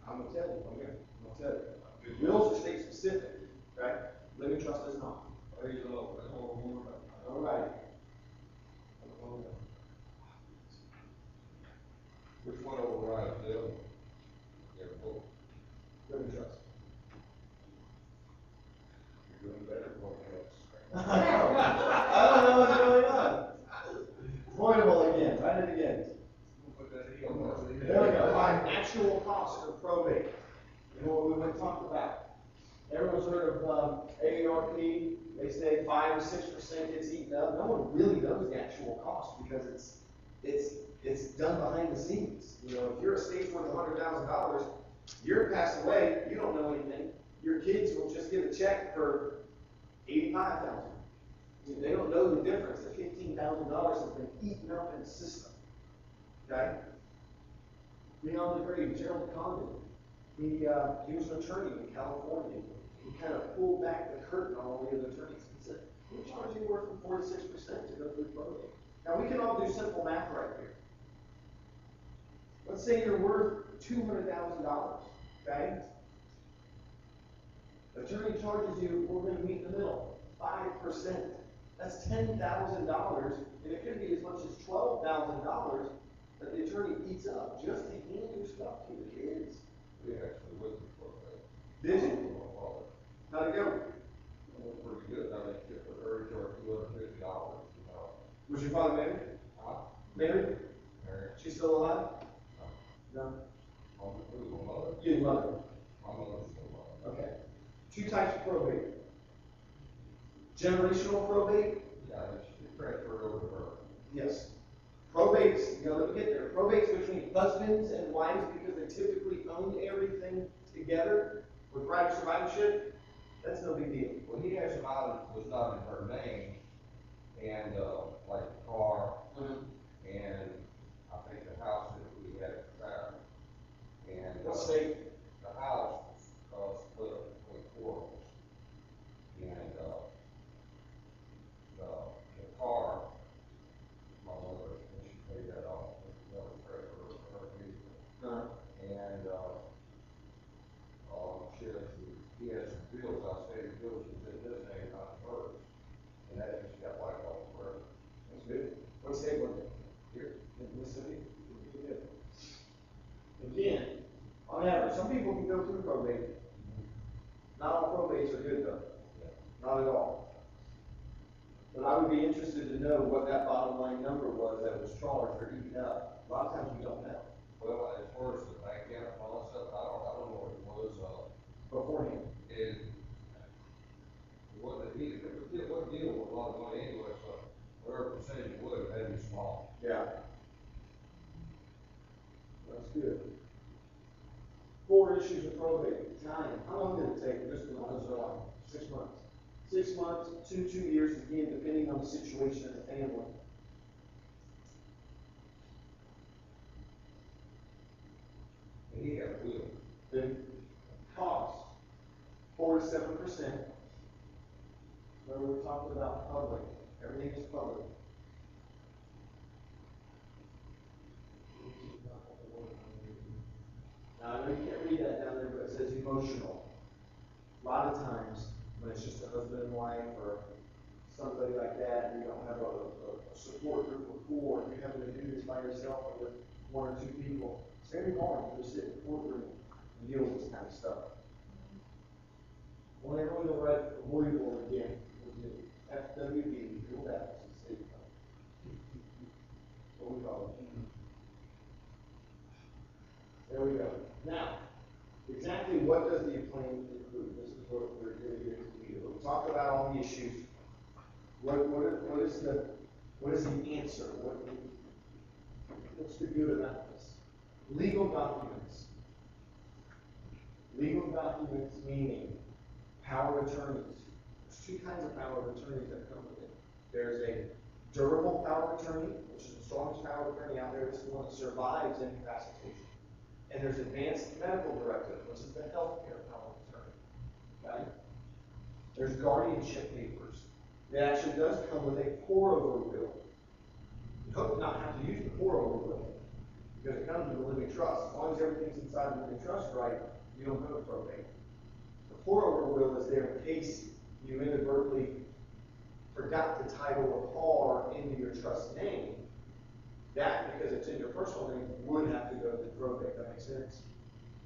I'm gonna tell you, I'm gonna tell you. Wills are state specific, right? Living trust is not. Praise the Lord, that's what we're worried about. All right. Which one overrides the other? Yeah, both. Living trust. You're doing better than what else. I don't know what's going on. Pointable again, try it again. Put that in. There we go. Find actual cost of probate. You know what we went talked about? Everyone's heard of AARP. They say 5 or 6% gets eaten up. No one really knows the actual cost because it's done behind the scenes. You know, if your estate's worth $100,000, you're passed away, you don't know anything. Your kids will just get a check for $85,000. They don't know the difference. The $15,000 has been eaten up in the system. Okay? Beyond the grave, Gerald Condon. He was an attorney in California. He kind of pulled back the curtain on all the other attorneys. He said, "We charge anywhere from 4 to 6% to go through probate." Now, we can all do simple math right here. Let's say you're worth $200,000, okay? Attorney charges you, we're going to meet in the middle, 5%. That's $10,000, and it could be as much as $12,000 that the attorney eats up just to hand your stuff to the kids. We actually went for that. Did you? How'd it go? Pretty good. I think it was very short, $250. Was your father married? Married? Married. She's still alive? No. On the mother? Your mother. My mother's still alive. Okay. Two types of probate. Generational probate. Yeah, she transferred over to her. Yes. Probates, let me get there. Probates between husbands and wives because they typically own everything together with private survivorship. That's no big deal. Well, he had some items was not in her name, and, like the car, and I think the house that we had there. And, What state? the house was, split up between four of us. And, the car, my mother, when she paid that off, that was for her vehicle. And, he had some bills, outstanding bills, he said this name, not hers. And that just got wiped off forever. That's good. What state was it? Here. In Mississippi? Good. Again, on average, some people can go through probate. Not all probates are good though. Not at all. But I would be interested to know what that bottom line number was that was charged or eaten up. A lot of times we don't know. Well, as far as the bank account and all that stuff, I don't know what it was, Beforehand. and what he, it wasn't dealing with a lot of money anyway, so whatever percentage it would, it had to be small. Yeah. That's good. 4 issues of probate. Time. How long did it take? Just 6 months. 6 months, 2 years, again, depending on the situation of the family. And he had a will. The cost, 4 to 7%. Remember, we're talking about public. Everything is public. Now, I know you can't read that down there, but it says emotional. A lot of times, when it's just a husband and wife or somebody like that, and you don't have a support group of 4, and you're having to do this by yourself or with 1 or 2 people, it's very hard to sit in a courtroom and deal with this kind of stuff. When everyone will write a Louisville again, we'll do FWB, Field Baptist State. What we call it. There we go. Now, exactly what does the plan include? This is what we're going to get into. We talked about all the issues. What is the answer? What's the good about this? Legal documents. Legal documents meaning power of attorneys. There's 2 kinds of power of attorneys that come with it. There's a durable power of attorney, which is the strongest power of attorney out there. It's the one that survives incapacitation. And there's advanced medical directive, which is the healthcare power of attorney. Okay? There's guardianship papers. It actually does come with a pour-over will. You hope not have to use the pour-over will, because it comes with a living trust. As long as everything's inside the living trust right, you don't go to probate. The pour-over will is there in case you inadvertently forgot to title a car into your trust name. That, because it's in your personal name, would have to go to probate. That makes sense?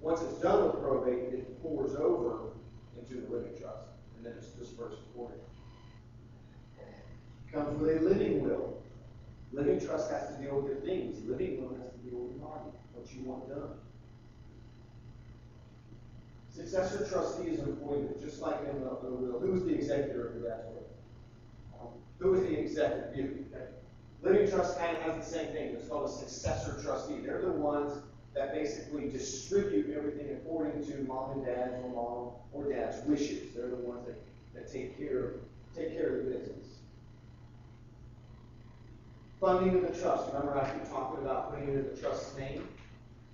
Once it's done with probate, it pours over into the living trust, and then it's dispersed accordingly. Comes with a living will. Living trust has to deal with your things. Living will has to deal with your body, what you want done. Successor trustee is appointed, just like in the will. Who is the executor of the dad's will? Who is the executor? You. Okay. Living trust kind of has the same thing. It's called a successor trustee. They're the ones that basically distribute everything according to mom and dad's or mom or dad's wishes. They're the ones that take care of the business. Funding of the trust. Remember, I keep talking about putting it in the trust's name.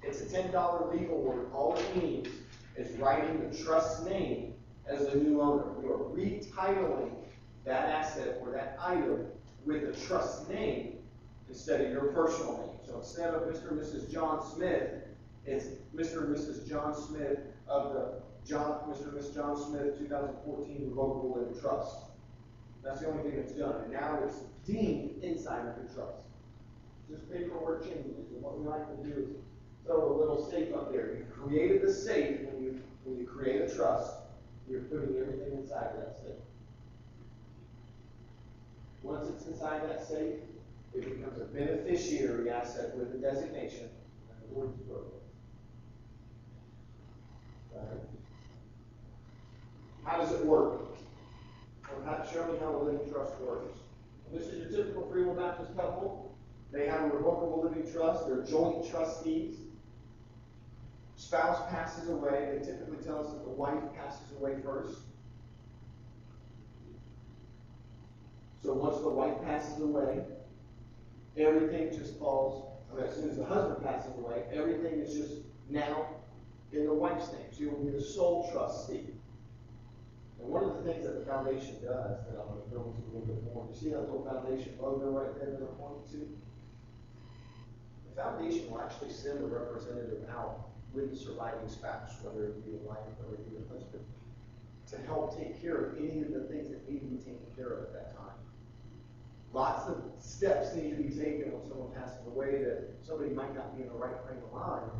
It's a $10 legal order. All it means is writing the trust's name as the new owner. We are retitling that asset or that item with the trust's name instead of your personal name. So instead of Mr. and Mrs. John Smith, it's Mr. and Mrs. John Smith of the Mr. and Mrs. John Smith 2014 Revocable Living Trust. That's the only thing that's done. And now it's deemed inside of the trust. Just paperwork changes. And what we like to do is throw a little safe up there. You created the safe when you create a trust. You're putting everything inside of that safe. Once it's inside that safe, it becomes a beneficiary asset with a designation, and the board is broken. How does it work? Or show me how a living trust works. This is your typical Free Will Baptist couple. They have a revocable living trust. They're joint trustees. Spouse passes away. They typically tell us that the wife passes away first. So once the wife passes away, everything just falls. As soon as the husband passes away, everything is just now in the wife's name. So you'll be the sole trustee. And one of the things that the foundation does, that I'm going to go into a little bit more, you see that little foundation logo right there that I'm pointing to? The foundation will actually send a representative out with the surviving spouse, whether it be a wife or it be a husband, to help take care of any of the things that need to be taken care of at that time. Lots of steps need to be taken when someone passes away that somebody might not be in the right frame of mind.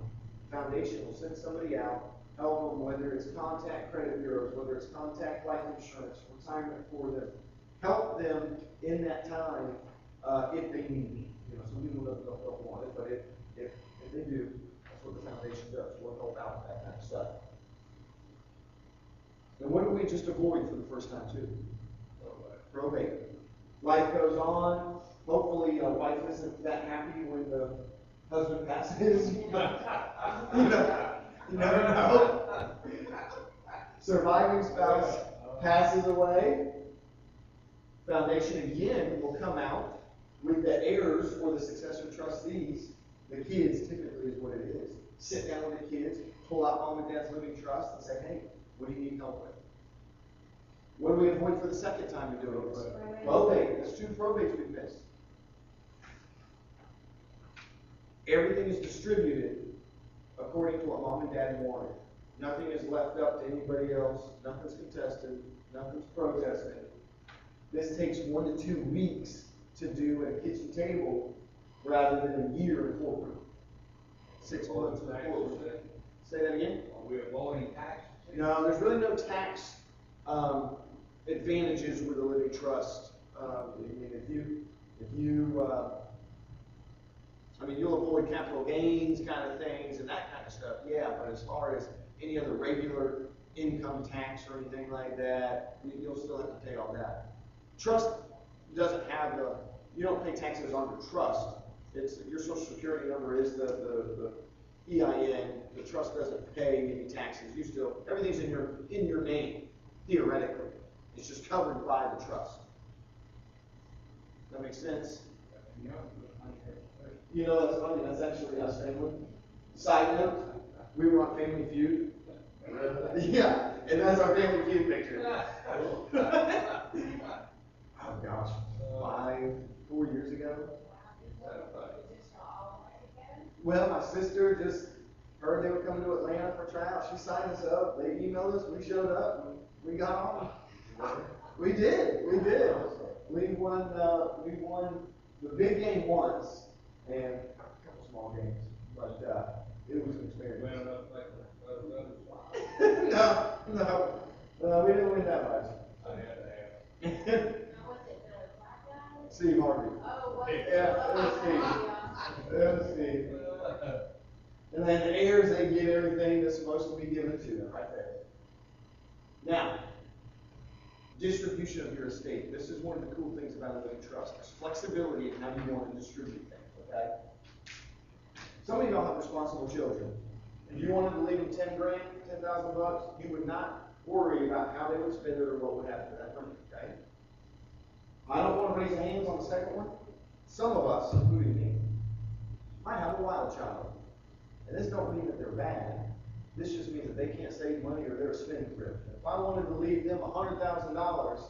The foundation will send somebody out, help them, whether it's contact credit bureaus, whether it's contact life insurance, retirement for them, help them in that time if they need me. You know, some people don't want it, but if they do, that's what the foundation does. We'll help out with that kind of stuff. And what do we just avoid for the first time too? Probate. Life goes on. Hopefully, a wife isn't that happy when the husband passes. You never know. Surviving spouse passes away. Foundation again will come out with the heirs or the successor trustees. The kids typically is what it is. Sit down with the kids, pull out mom and dad's living trust, and say, "Hey, what do you need help with?" What do we avoid for the second time you're doing this? Probate. There's 2 probates we missed. Everything is distributed according to what mom and dad wanted. Nothing is left up to anybody else. Nothing's contested. Nothing's protested. This takes 1 to 2 weeks to do at a kitchen table rather than a year in courtroom. 6 months in courtroom. Say that again? Are we avoiding taxes? No, there's really no tax advantages with a living trust. I mean, you'll avoid capital gains kind of things and that kind of stuff, yeah, but as far as any other regular income tax or anything like that, you'll still have to pay all that. Trust doesn't have you don't pay taxes on your trust. It's your social security number is the EIN. The trust doesn't pay any taxes. Everything's in your name, theoretically. It's just covered by the trust. Does that make sense? You know, that's funny. That's actually us family. Side note, we were on Family Feud. Yeah, and that's our Family Feud picture. Oh gosh, 4 years ago. Well, my sister just heard they were coming to Atlanta for tryouts. She signed us up. They emailed us. We showed up. And we got on. We did. We won the big game once and a couple small games, but it was an experience. No, we didn't win that much. Steve Harvey. Oh, Yeah, it was Steve. And then the heirs, they get everything that's supposed to be given to them right there. Now, distribution of your estate. This is one of the cool things about a living trust. There's flexibility in how you want to distribute things, okay? Some of y'all have responsible children. If you wanted to leave them 10 grand, 10,000 bucks, you would not worry about how they would spend it or what would happen to that money, okay? I don't want to raise hands on the second one. Some of us, including me, might have a wild child. And this don't mean that they're bad. This just means that they can't save money or they're a spendthrift. If I wanted to leave them $100,000,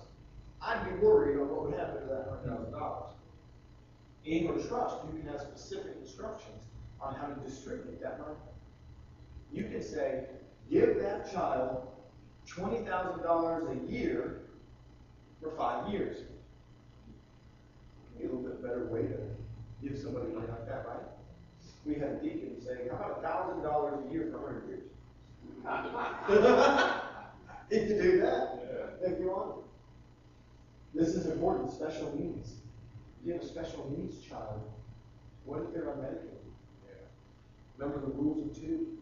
I'd be worried on what would happen to that $100,000. In your trust, you can have specific instructions on how to distribute that money. You can say, give that child $20,000 a year for 5 years. Be a little bit better way to give somebody money like that, right? We had a deacon say, how about $1,000 a year for 100 years? He could do that if you want. This is important, special needs. You have a special needs child. What if they're on Medicaid? Remember the rules of two?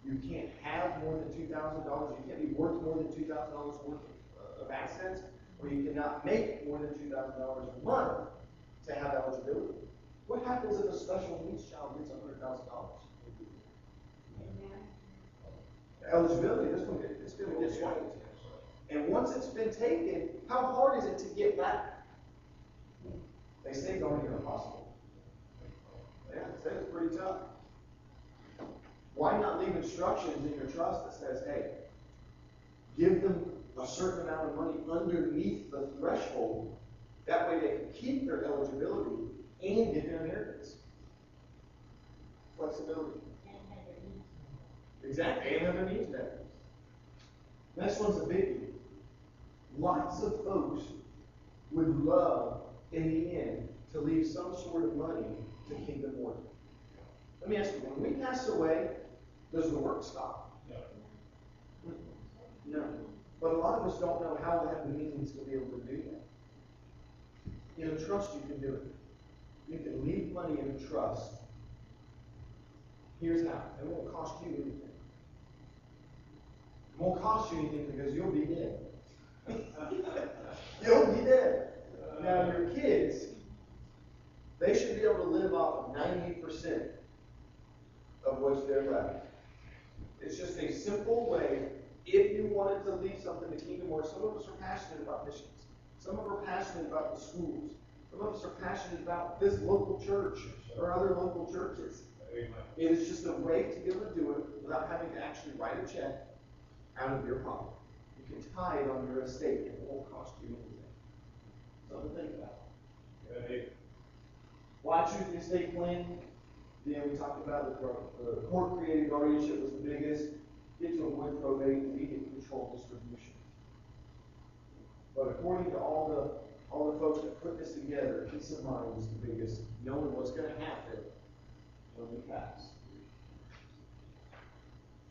You can't have more than $2,000. You can't be worth more than $2,000 worth of assets, or you cannot make more than $2,000 a month to have eligibility. What happens if a special needs child gets $100,000? Eligibility, it's going to get swiped. And once it's been taken, how hard is it to get back? They say it's only impossible. Yeah, they say it's pretty tough. Why not leave instructions in your trust that says, hey, give them a certain amount of money underneath the threshold. That way they can keep their eligibility and get their inheritance. Flexibility. Exactly, and have their needs met. Next one's a biggie. Lots of folks would love, in the end, to leave some sort of money to kingdom work. Let me ask you, when we pass away, does the work stop? No. But a lot of us don't know how to have the means to be able to do that. In a trust, you can do it. You can leave money in a trust. Here's how. It won't cost you anything. It won't cost you anything because you'll be dead. You'll be dead. Now, your kids, they should be able to live off of 90% of what's there left. It's just a simple way, if you wanted to leave something to kingdom work. Some of us are passionate about missions. Some of us are passionate about the schools. Some of us are passionate about this local church or other local churches. Amen. It is just a way to be able to do it without having to actually write a check out of your pocket. You can tithe on your estate and it won't cost you anything. Something to think about. Amen. Why choose the estate plan? Then we talked about the court-created guardianship was the biggest. Get to avoid probate, immediate control distribution. But according to all the folks that put this together, peace of mind is the biggest, knowing what's going to happen when we pass.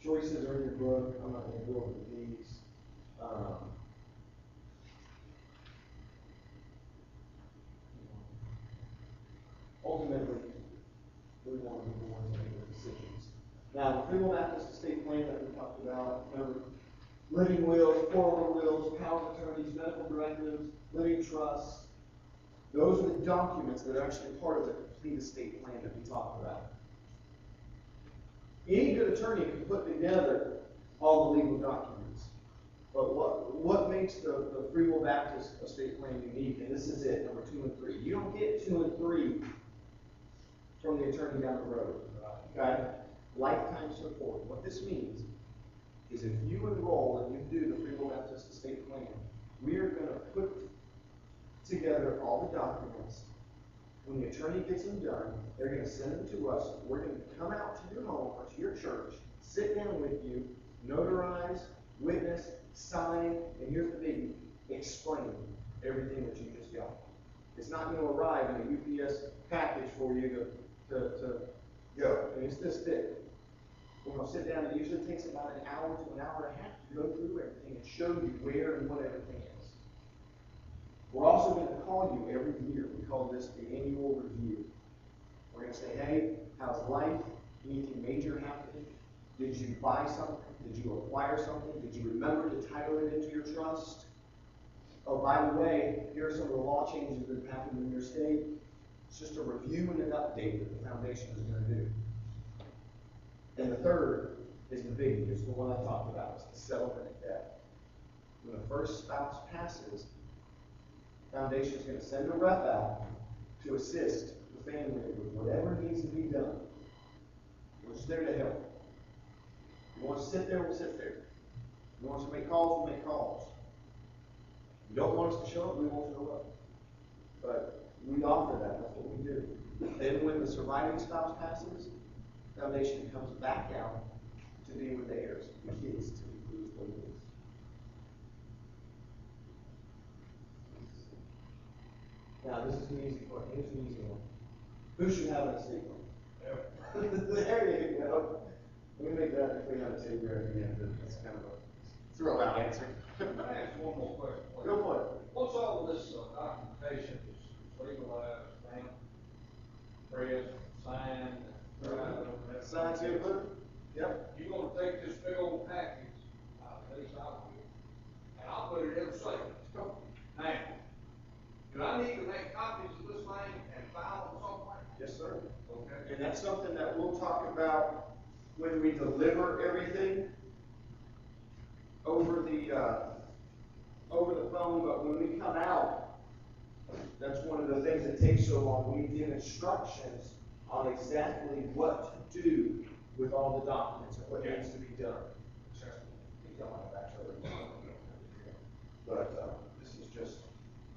Choices are in your book. I'm not going to go over these. Ultimately, we want to be the ones to make the decisions. Now, the Free Will Baptist estate plan that we talked about, remember, living wills, 401 wills, power of attorneys, medical directives, living trusts. Those are the documents that are actually part of the complete estate plan that we talked about. Any good attorney can put together all the legal documents. But what makes the Free Will Baptist estate plan unique, and this is it, number 2 and 3. You don't get 2 and 3 from the attorney down the road. Okay? Lifetime support. What this means is if you enroll and you do the Free Will Baptist estate plan, we are going to put together all the documents. When the attorney gets them done, they're going to send them to us. We're going to come out to your home or to your church, sit down with you, notarize, witness, sign, and here's the biggie, explain everything that you just got. It's not going to arrive in a UPS package for you to go. And it's this thick. We're going to sit down. It usually takes about an hour to an hour and a half to go through everything and show you where and what everything is. We're also going to call you every year. We call this the annual review. We're going to say, hey, how's life? Anything major happening? Did you buy something? Did you acquire something? Did you remember to title it into your trust? Oh, by the way, here are some of the law changes that have happened in your state. It's just a review and an update that the foundation is going to do. And the third is the biggie. It's the one I talked about. It's the settlement of debt. When the first spouse passes, the foundation is going to send a rep out to assist the family with whatever needs to be done. We're just there to help. If you want to sit there, we'll sit there. If you want us to make calls, we'll make calls. If you don't want us to show up, we won't show up. But we offer that. That's what we Then when the surviving spouse passes, foundation comes back out to be with the heirs, the kids, to lose what it is. Now, this is an easy one. Here's an easy one. Who should have an estate plan? There you go. Let me make that if we have a table at the end. That's kind of a throwback answer. Can I ask one more question, please? Go for it. Once all of this documentation is legalized, stamped, pressed, signed, Sign to Yep. you're gonna take this big old package, at least I will, and I'll put it in the safe. Now, do I need to make copies of this thing and file them somewhere? Yes, sir. Okay. And that's something that we'll talk about when we deliver everything over the phone, but when we come out, that's one of the things that takes so long. We give instructions on exactly what to do with all the documents and what needs to be done. But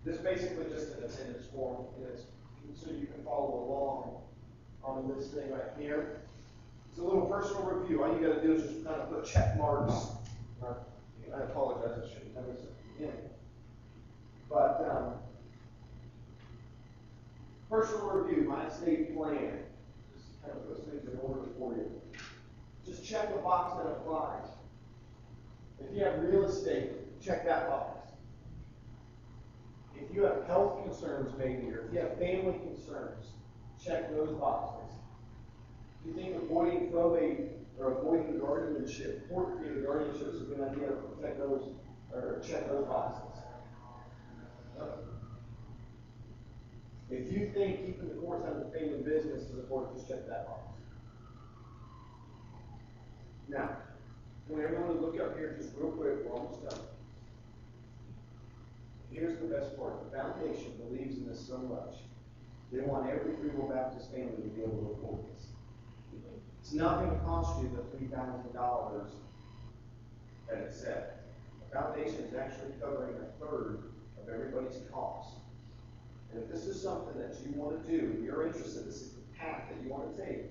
this is basically just an attendance form, and it's so you can follow along on this thing right here. It's a little personal review. All you got to do is just kind of put check marks. I apologize, I should have never said it again. But personal review, my estate plan. Just kind of puts things in order for you. Just check the box that applies. If you have real estate, check that box. If you have health concerns, maybe, or if you have family concerns, check those boxes. If you think avoiding probate or avoiding guardianship, court created guardianship is a good idea, check those boxes. If you think keeping the courts out of the family business is important, just check that box. Now, I want everyone to look up here just real quick, we're almost done. Here's the best part. The foundation believes in this so much. They want every Free Will Baptist family to be able to afford this. It's not going to cost you the $3,000 that it said. The foundation is actually covering 1/3 of everybody's costs. And if this is something that you want to do, you're interested, this is the path that you want to take,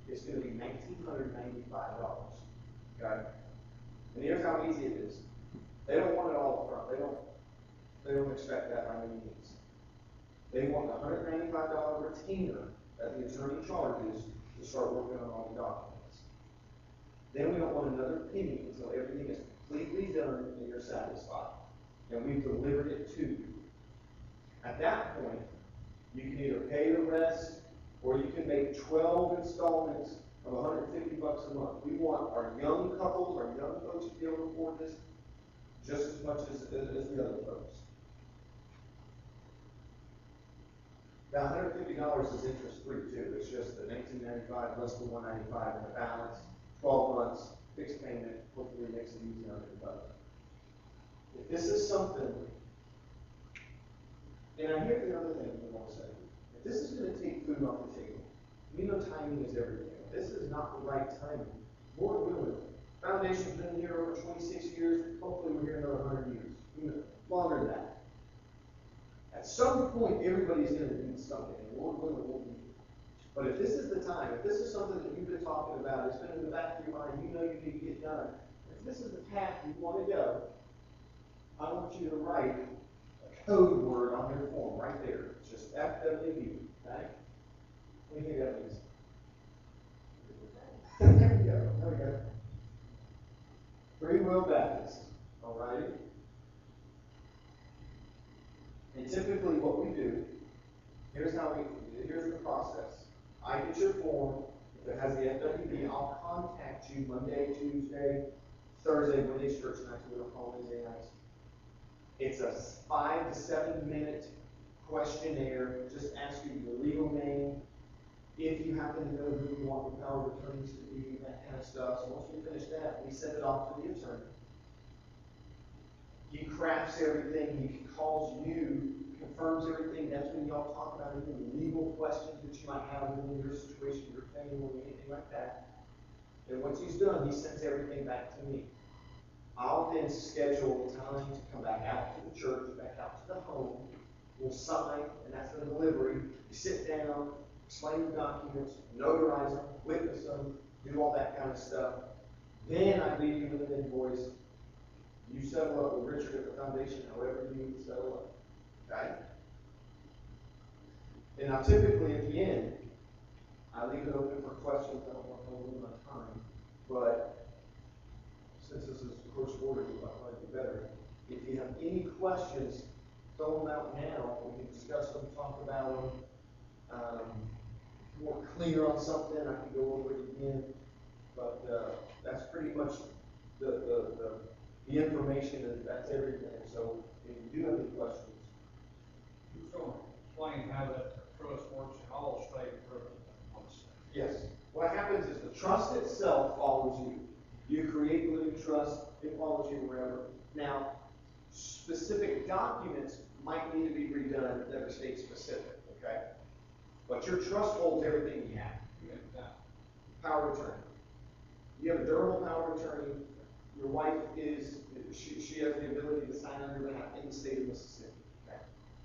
it's going to be $1,995. Okay? And here's how easy it is. They don't want it all up front. They don't expect that by any means. They want a $195 retainer that the attorney charges to start working on all the documents. Then we don't want another penny until everything is completely done and you're satisfied. And we've delivered it to you. At that point, you can either pay the rest or you can make 12 installments of $150 a month. We want our young couples, our young folks to be able to afford this just as much as the other folks. Now, $150 is interest-free too. It's just the $1,995 less the $195 and the balance, 12 months, fixed payment, hopefully makes it easy on everybody. If this is something, and I hear the other thing I want to say. If this is going to take food off the table, we know timing is everything. If this is not the right timing, Lord willing, Foundation's been here over 26 years, hopefully we're here another 100 years, longer than that. At some point, everybody's going to need something, and Lord willing, we'll be here. But if this is the time, if this is something that you've been talking about, it's been in the back of your mind, you know you need to get done, if this is the path you want to go, I want you to write a code word on your form right there. It's just FWB, okay? What do you think that means? There we go. There we go. Free Will Baptist. All right? And typically what we do, here's the process. I get your form. If it has the FWB, I'll contact you Monday, Tuesday, Thursday, Monday's church nights. We don't call Wednesday nights. It's a 5 to 7 minute questionnaire. Just ask you your legal name, if you happen to know who you want the power of attorneys to be, that kind of stuff. So once we finish that, we send it off to the attorney. He crafts everything, he calls you, confirms everything. That's when y'all talk about any legal questions that you might have within your situation, your family, anything like that. And once he's done, he sends everything back to me. I'll then schedule the time to come back out to the church, back out to the home. We'll sign, and that's the delivery. You sit down, explain the documents, notarize them, witness them, do all that kind of stuff. Then I leave you with an invoice. You settle up with Richard at the foundation, however you need to settle up. Okay? And now typically at the end, I leave it open for questions. I don't want to hold my time, but since this is close order, it might be better. If you have any questions, throw them out now. We can discuss them, talk about them. If you're more clear on something, I can go over it again. But that's pretty much the information, and that's everything. So if you do have any questions. You're going to explain how that trust works in all states. Yes. What happens is the trust itself follows you. You create the living trust, it follows you wherever. Now, specific documents might need to be redone that are state specific, okay? But your trust holds everything you have. Power of attorney. You have a durable power of attorney. Your wife she has the ability to sign on your behalf in the state of Mississippi. Okay?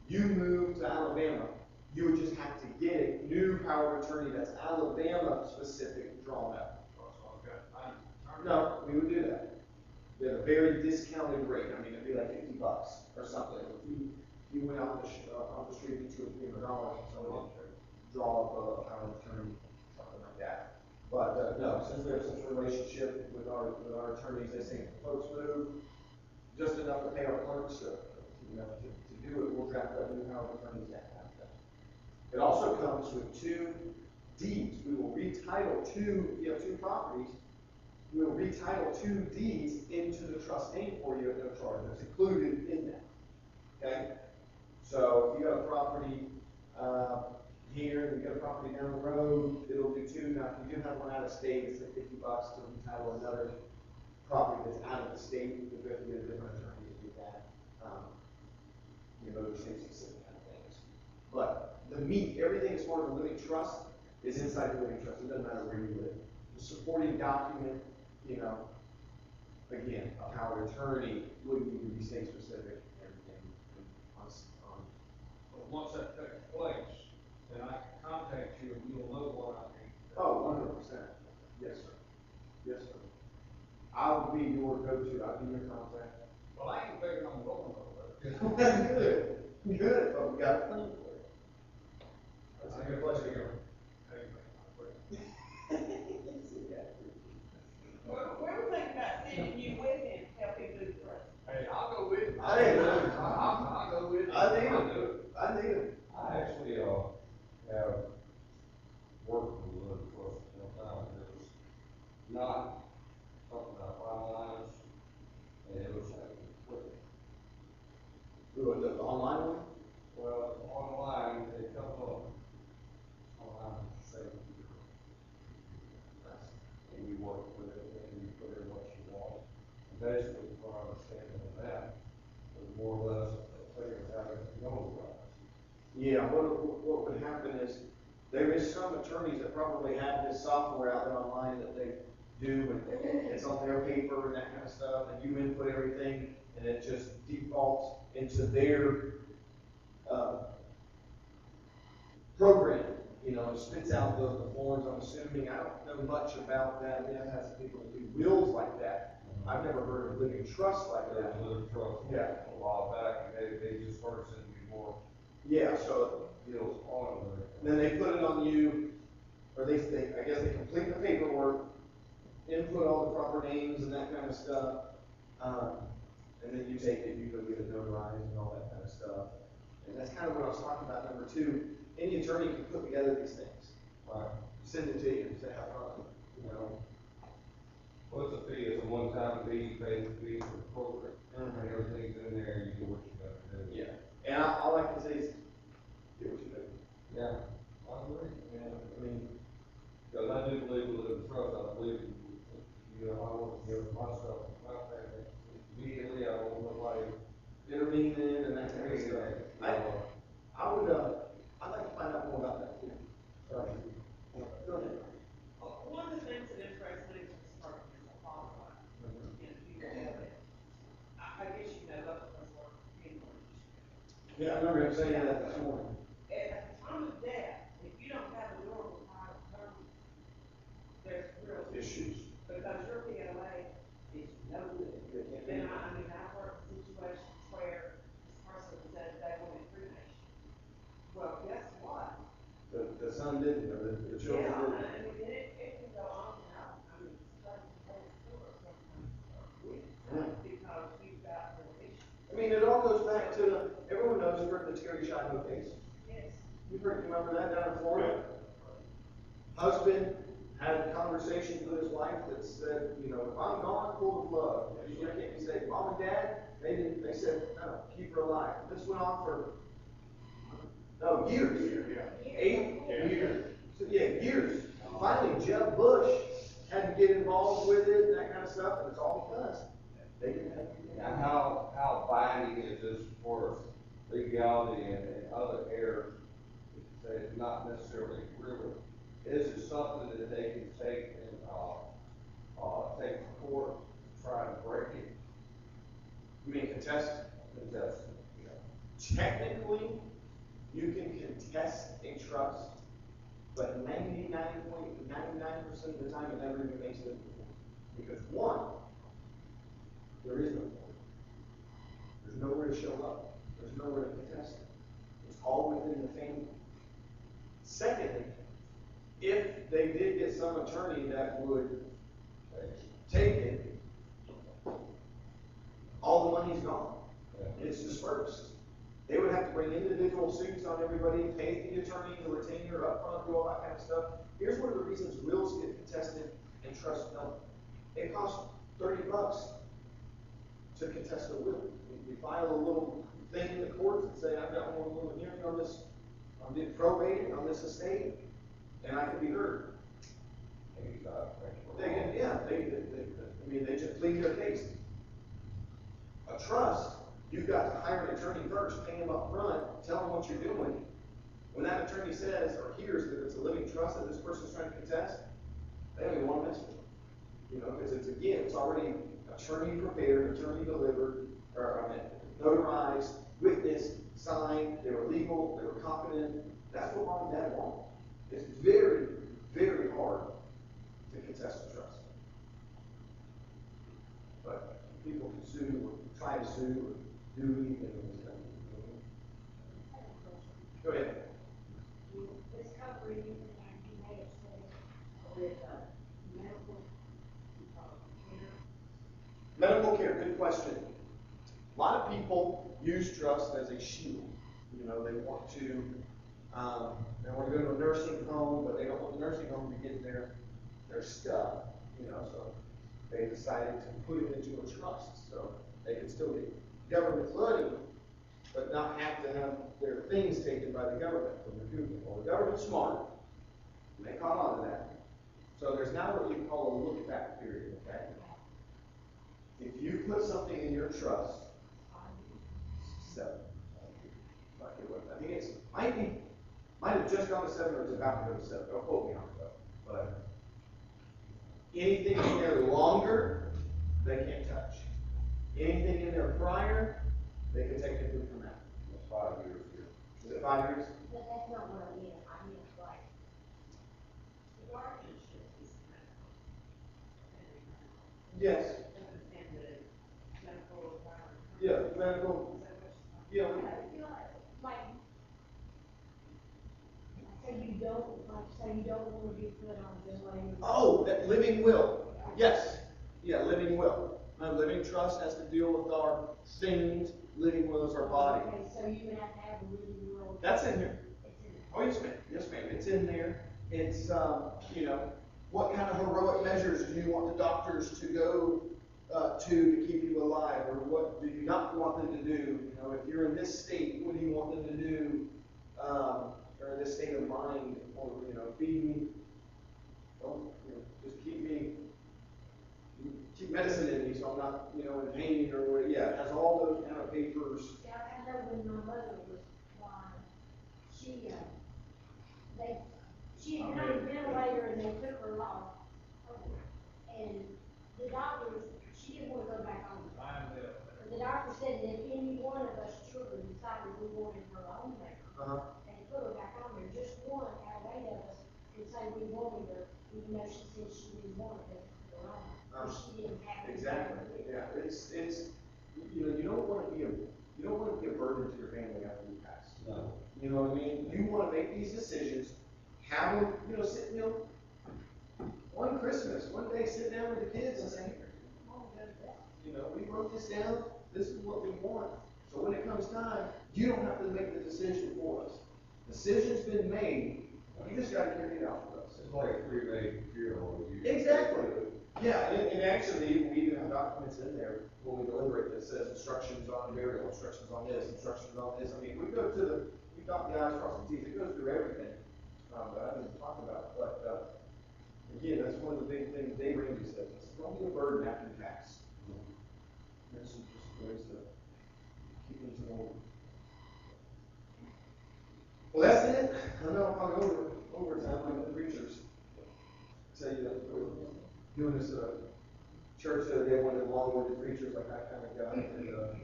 You move to Alabama, you would just have to get a new power of attorney that's Alabama specific drawn up. No, we would do that. We have a very discounted rate. I mean, it'd be like $50 or something. If you went out on the street and $200 or $300, someone would draw up a power of attorney, something like that. But no, since we have such a relationship with our attorneys, they say, folks move just enough to pay our clerks to do it. We'll draft up new power of attorneys, that kind of thing. It also comes with 2 deeds. We will retitle if you have 2 properties, we will retitle 2 deeds into the trust name for you at no charge. That's included in that. Okay? So if you got a property here and you got a property down the road, it'll do 2. Now, if you do have one out of state, it's like $50 to retitle another property that's out of the state. You'll have to get a different attorney to do that. Those state specific kind of things. But the meat, everything as far as the living trust is inside the living trust. It doesn't matter where you live. The supporting document, again, a power of attorney would need to be state specific and But once that takes place, then I can contact you and you'll know what I need. Oh, 100%. Yes, sir. Yes, sir. I will be your go-to. I'll be your contact. Well, I ain't big on going nowhere. Good. Good. But we got a plan for you. That's a good place to go. Well, we were thinking about sending you with him to help him do the trust. Hey, I'll go with you. I'll go with you. I need him. I need him. I actually, have worked with the living trust one time, and it was not something I finalized, and it was happening quickly. The online one? Well, online, they come up, online, say, and you work with it, and you put in what you want. And basically, what I was saying on that, was more or less, figure out if you know the rights. Yeah, what would happen is, there is some attorneys that probably have this software out there online that they do, and it's on their paper and that kind of stuff, and you input everything, and it just defaults into their, program. It spits out the forms. I'm assuming, I don't know much about that. We have had some people that do wills like that. I've never heard of living trust like There's that. a living trust Yeah. a while back, and they just started sending me more Yeah, so deals on it. then they put it on you, or I guess they complete the paperwork, input all the proper names and that kind of stuff, and then you take it, you go get it notarized and all that kind of stuff. And that's kind of what I was talking about. Number 2, any attorney can put together these things, Right. send it to you and say, have fun, What's the fee? It's a one-time fee, you pay the fee for the program, Mhm. and everything's in there, you do what you gotta do. Yeah. And all I can say is, do what you do. Yeah, I agree. I mean, Because I do believe in living trust, I believe, I want to give my stuff, my family, immediately, I don't want nobody. intervening and that kind of stuff. I would, I'd like to find out more about that too. Sorry. Go ahead. One of the things that interests me is this program is a follow line. And if you have it, I guess you know, both of us work in English. Yeah, I remember him saying that this morning. At the time of death, if you don't have a son didn't, or the children Yeah, didn't. I mean, it can go on and on, I mean, it's like, sometimes, because we've got more issues. I mean, it all goes back to, everyone knows the Terry Shiloh case. Yes. You remember that down in Florida? Husband had conversations with his wife that said, you know, if I'm gone, pull the plug. You can't be saying, Mom and Dad, they said, no, keep her alive. This went on for, no, years. 8 years. So, yeah, years. Finally, Jeb Bush had to get involved with it and that kind of stuff, and it's all because they didn't have. Now, how binding is this for legality and other areas? It's not necessarily really, is it something that they can take and, take to court, try to break it? You mean contest? Contest. Technically, you can contest a trust, but 99% of the time it never even makes it before. Because one, there is no court. There's nowhere to show up. There's nowhere to contest it. It's all within the family. Secondly, if they did get some attorney that would take it, all the money's gone. It's dispersed. They would have to bring individual suits on everybody, pay the attorney, the retainer up front, do all that kind of stuff. Here's one of the reasons wills get contested and trusts don't. It costs $30 to contest a will. You file a little thing in the courts and say, I've got one little hearing on this, I'm getting probated on this estate, and I can be heard. They can, yeah, they just plead their case. A trust, you've got to hire an attorney first, pay him up front, tell him what you're doing. When that attorney says or hears that it's a living trust that this person's trying to contest, they don't even want to mess with it. You know, because it's already attorney prepared, attorney delivered, or notarized, witnessed, signed, they were legal, they were competent. That's what mom and dad want. It's very, very hard to contest a trust. But people can sue or try to sue or do anything in this country. Go ahead. This cover anything like you may have said with, medical, care. Medical care, good question. A lot of people use trust as a shield. You know, they want to go to a nursing home, but they don't want the nursing home to get their stuff. You know, so they decided to put it into a trust so they can still get government money, but not have to have their things taken by the government from the Google. Well, the government's smart, and they caught on to that. So there's now what you call a look-back period, okay? If you put something in your trust, 7. I think it's, might have just gone to 7 or it's about to go to 7. Don't quote me on it though. But anything in there longer, they can't touch. Anything in there prior, they can technically come out. It's 5 years here. Is it 5 years? But that's not what I mean, I mean, like, The guardianship is medical. Yes. And the medical requirement. Yeah, medical. Yeah. like, so you don't want to be put on billing. Oh, that living will. Yes. Yeah, living will. A living trust has to deal with our things. Living will is our body. Okay, so you would have to have a living will. That's in here. It's in. Oh, yes, ma'am. Yes, ma'am. It's in there. It's, you know, what kind of heroic measures do you want the doctors to go to keep you alive? Or what do you not want them to do? You know, if you're in this state, what do you want them to do? Or in this state of mind? Or, you know, feed me. Don't, you know, just keep medicine in me so I'm not, you know, in pain or what. Yeah, it has all those kind of papers. Yeah, I know when my mother was blind, she had been on a ventilator and they took her off. And the doctors, she didn't want to go back on. But the doctor said that if any one of us children decided we wanted her on there, they put her back on there. Just one out of 8 of us could say we wanted her, even though she said she didn't want it, they put her on. But she didn't have it. Exactly. Yeah, it's you know, you don't want to be a burden to your family after you pass. No. You know what I mean? You want to make these decisions have them, sit, one Christmas, one day, sit down with the kids and say, here, Mom, Dad, we wrote this down, this is what we want. So when it comes time, you don't have to make the decision for us. Decision's been made, you just gotta carry it out for us. It's like a pre-made funeral. Exactly. Yeah, and actually, we even have documents in there when we deliberate that says instructions on burial, instructions on this, instructions on this. I mean, we dot the i's, cross the t's, it goes through everything. That I didn't talk about, but, again, that's one of the big things Dave Ramsey says, don't be a burden after you pass. There's some just ways to keep things in order. Well, that's it. I know I'm probably overtime like the preachers. Say, doing this, church the other day, one of the long-winded preachers, like that kind of guy, and, the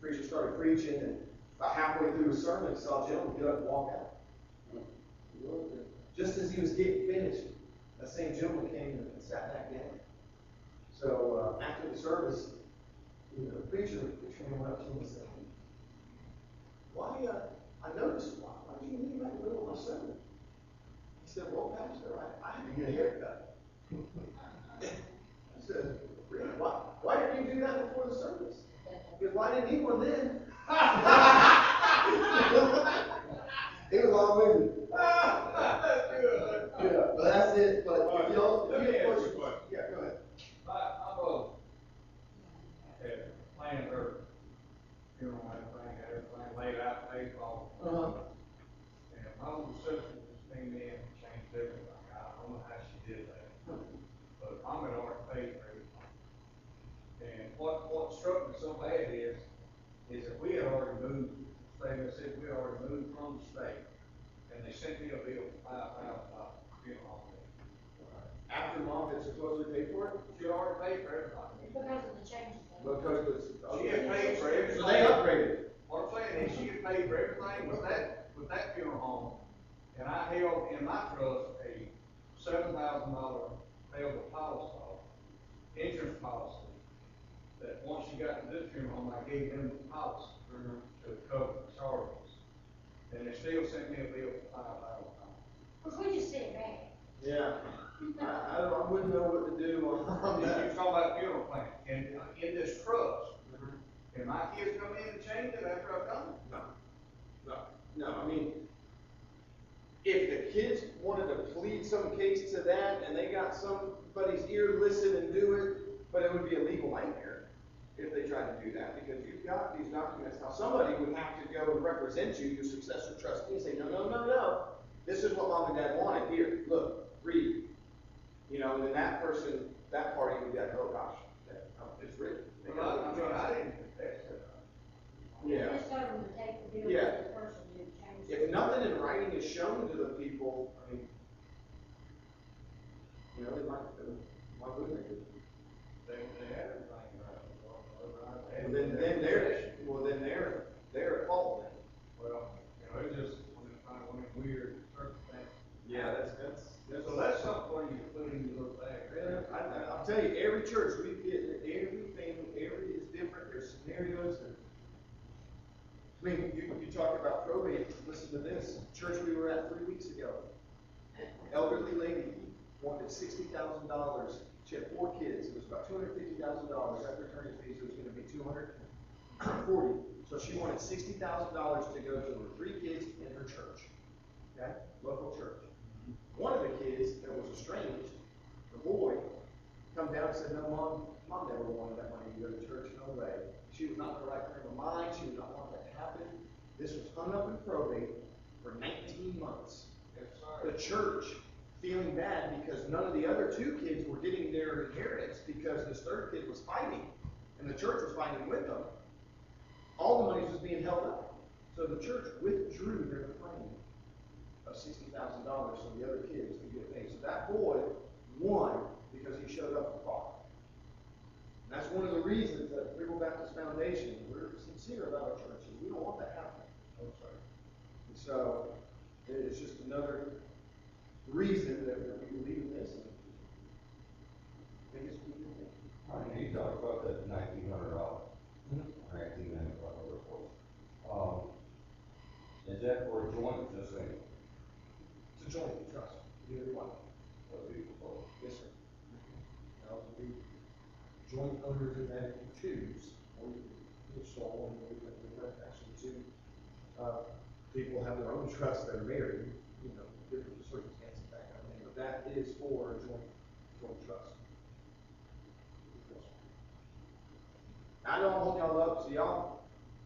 preacher started preaching, and about halfway through his sermon, saw a gentleman get up and walk out. Just as he was getting finished, that same gentleman came and sat back down. So, after the service, the preacher went up to him and said, I noticed, why did you leave right in the middle of my sermon? He said, well, Pastor, I had to get a haircut. I said, really? Why didn't you do that before the service? Because I didn't need one then. It was long-winded. That's good. Yeah, but that's it. But if y'all, Let me ask you a question. Yeah, go ahead. I had planned her funeral and everything, had everything laid out, paid for. And my older sister just came in and changed everything. I don't know how she did that. But Mom had already paid for everything. And what struck me so bad is that we had already moved, they said we had already moved from the state. And they sent me a bill for $5,000 funeral. After Mom had supposedly paid for it? She had already paid for everything. Because of the changes. Because She had paid for everything. So they upgraded. What I'm saying is, she had paid for everything with that funeral home, and I held in my trust a $7,000 payable policy, insurance policy, that once she got to this funeral home, I gave them the policy to cover the charges. And they still sent me a bill for $5,000. Because we just sit back. Yeah. I wouldn't know what to do on You're that. talking about funeral plan, and in this trust, can my kids come in and change it after I've done it? No, I mean, if the kids wanted to plead some case to that and they got somebody's ear listen and do it, but it would be a legal nightmare if they tried to do that, because you've got these documents. Now, somebody would have to go and represent you, your successor trustee, and say, no. This is what Mom and Dad wanted. Here, look, read. And then that person, that party would be like, oh gosh, it's written. Well, I didn't contest it. Yeah. Just tell them to take the bill Yeah. to the person who changed If it. nothing in writing is shown to the people, I mean, they might wouldn't they? They had everything right. And then they're at fault then. Well, it's just one of weird circumstances. Yeah, So that's something where you put in your little bag. I'll tell you, every church, we get everything, every is different, there's scenarios. I mean, you talk about probate, listen to this, church we were at 3 weeks ago. Elderly lady wanted $60,000, she had 4 kids, it was about $250,000, after attorney fees, it was gonna be $240,000. So she wanted $60,000 to go to her 3 kids in her church, okay, local church. One of the kids that was estranged, the boy, come down and said, no, Mom never wanted that money to go to church, no way. She was not in the right frame of mind, she was not wanting that to happen. This was hung up in probate for 19 months. The church, feeling bad because none of the other 2 kids were getting their inheritance because this 3rd kid was fighting, and the church was fighting with them, all the money was being held up. So the church withdrew their claim of $60,000 so the other kids could get paid. So that boy won because he showed up and fought. And that's one of the reasons that Liberal Baptist Foundation, we're sincere about our churches. We don't want that happening. And so it's just another reason that we believe in this. Biggest key thing. You talked about that $1,900. Is that for a joint, just saying? It's a joint trust. Either one. What people vote. Yes, sir. Now, we joint owners in that if you choose, or you can sole, and we let actually two, people have their own trusts that are married, you know, different circumstances, that kind of thing, but that is for a joint trust. I know I'm holding y'all up, so y'all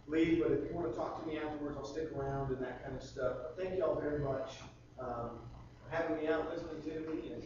leave, but if you wanna talk to me afterwards, I'll stick around and that kind of stuff. But thank y'all very much, for having me out, listening to me, and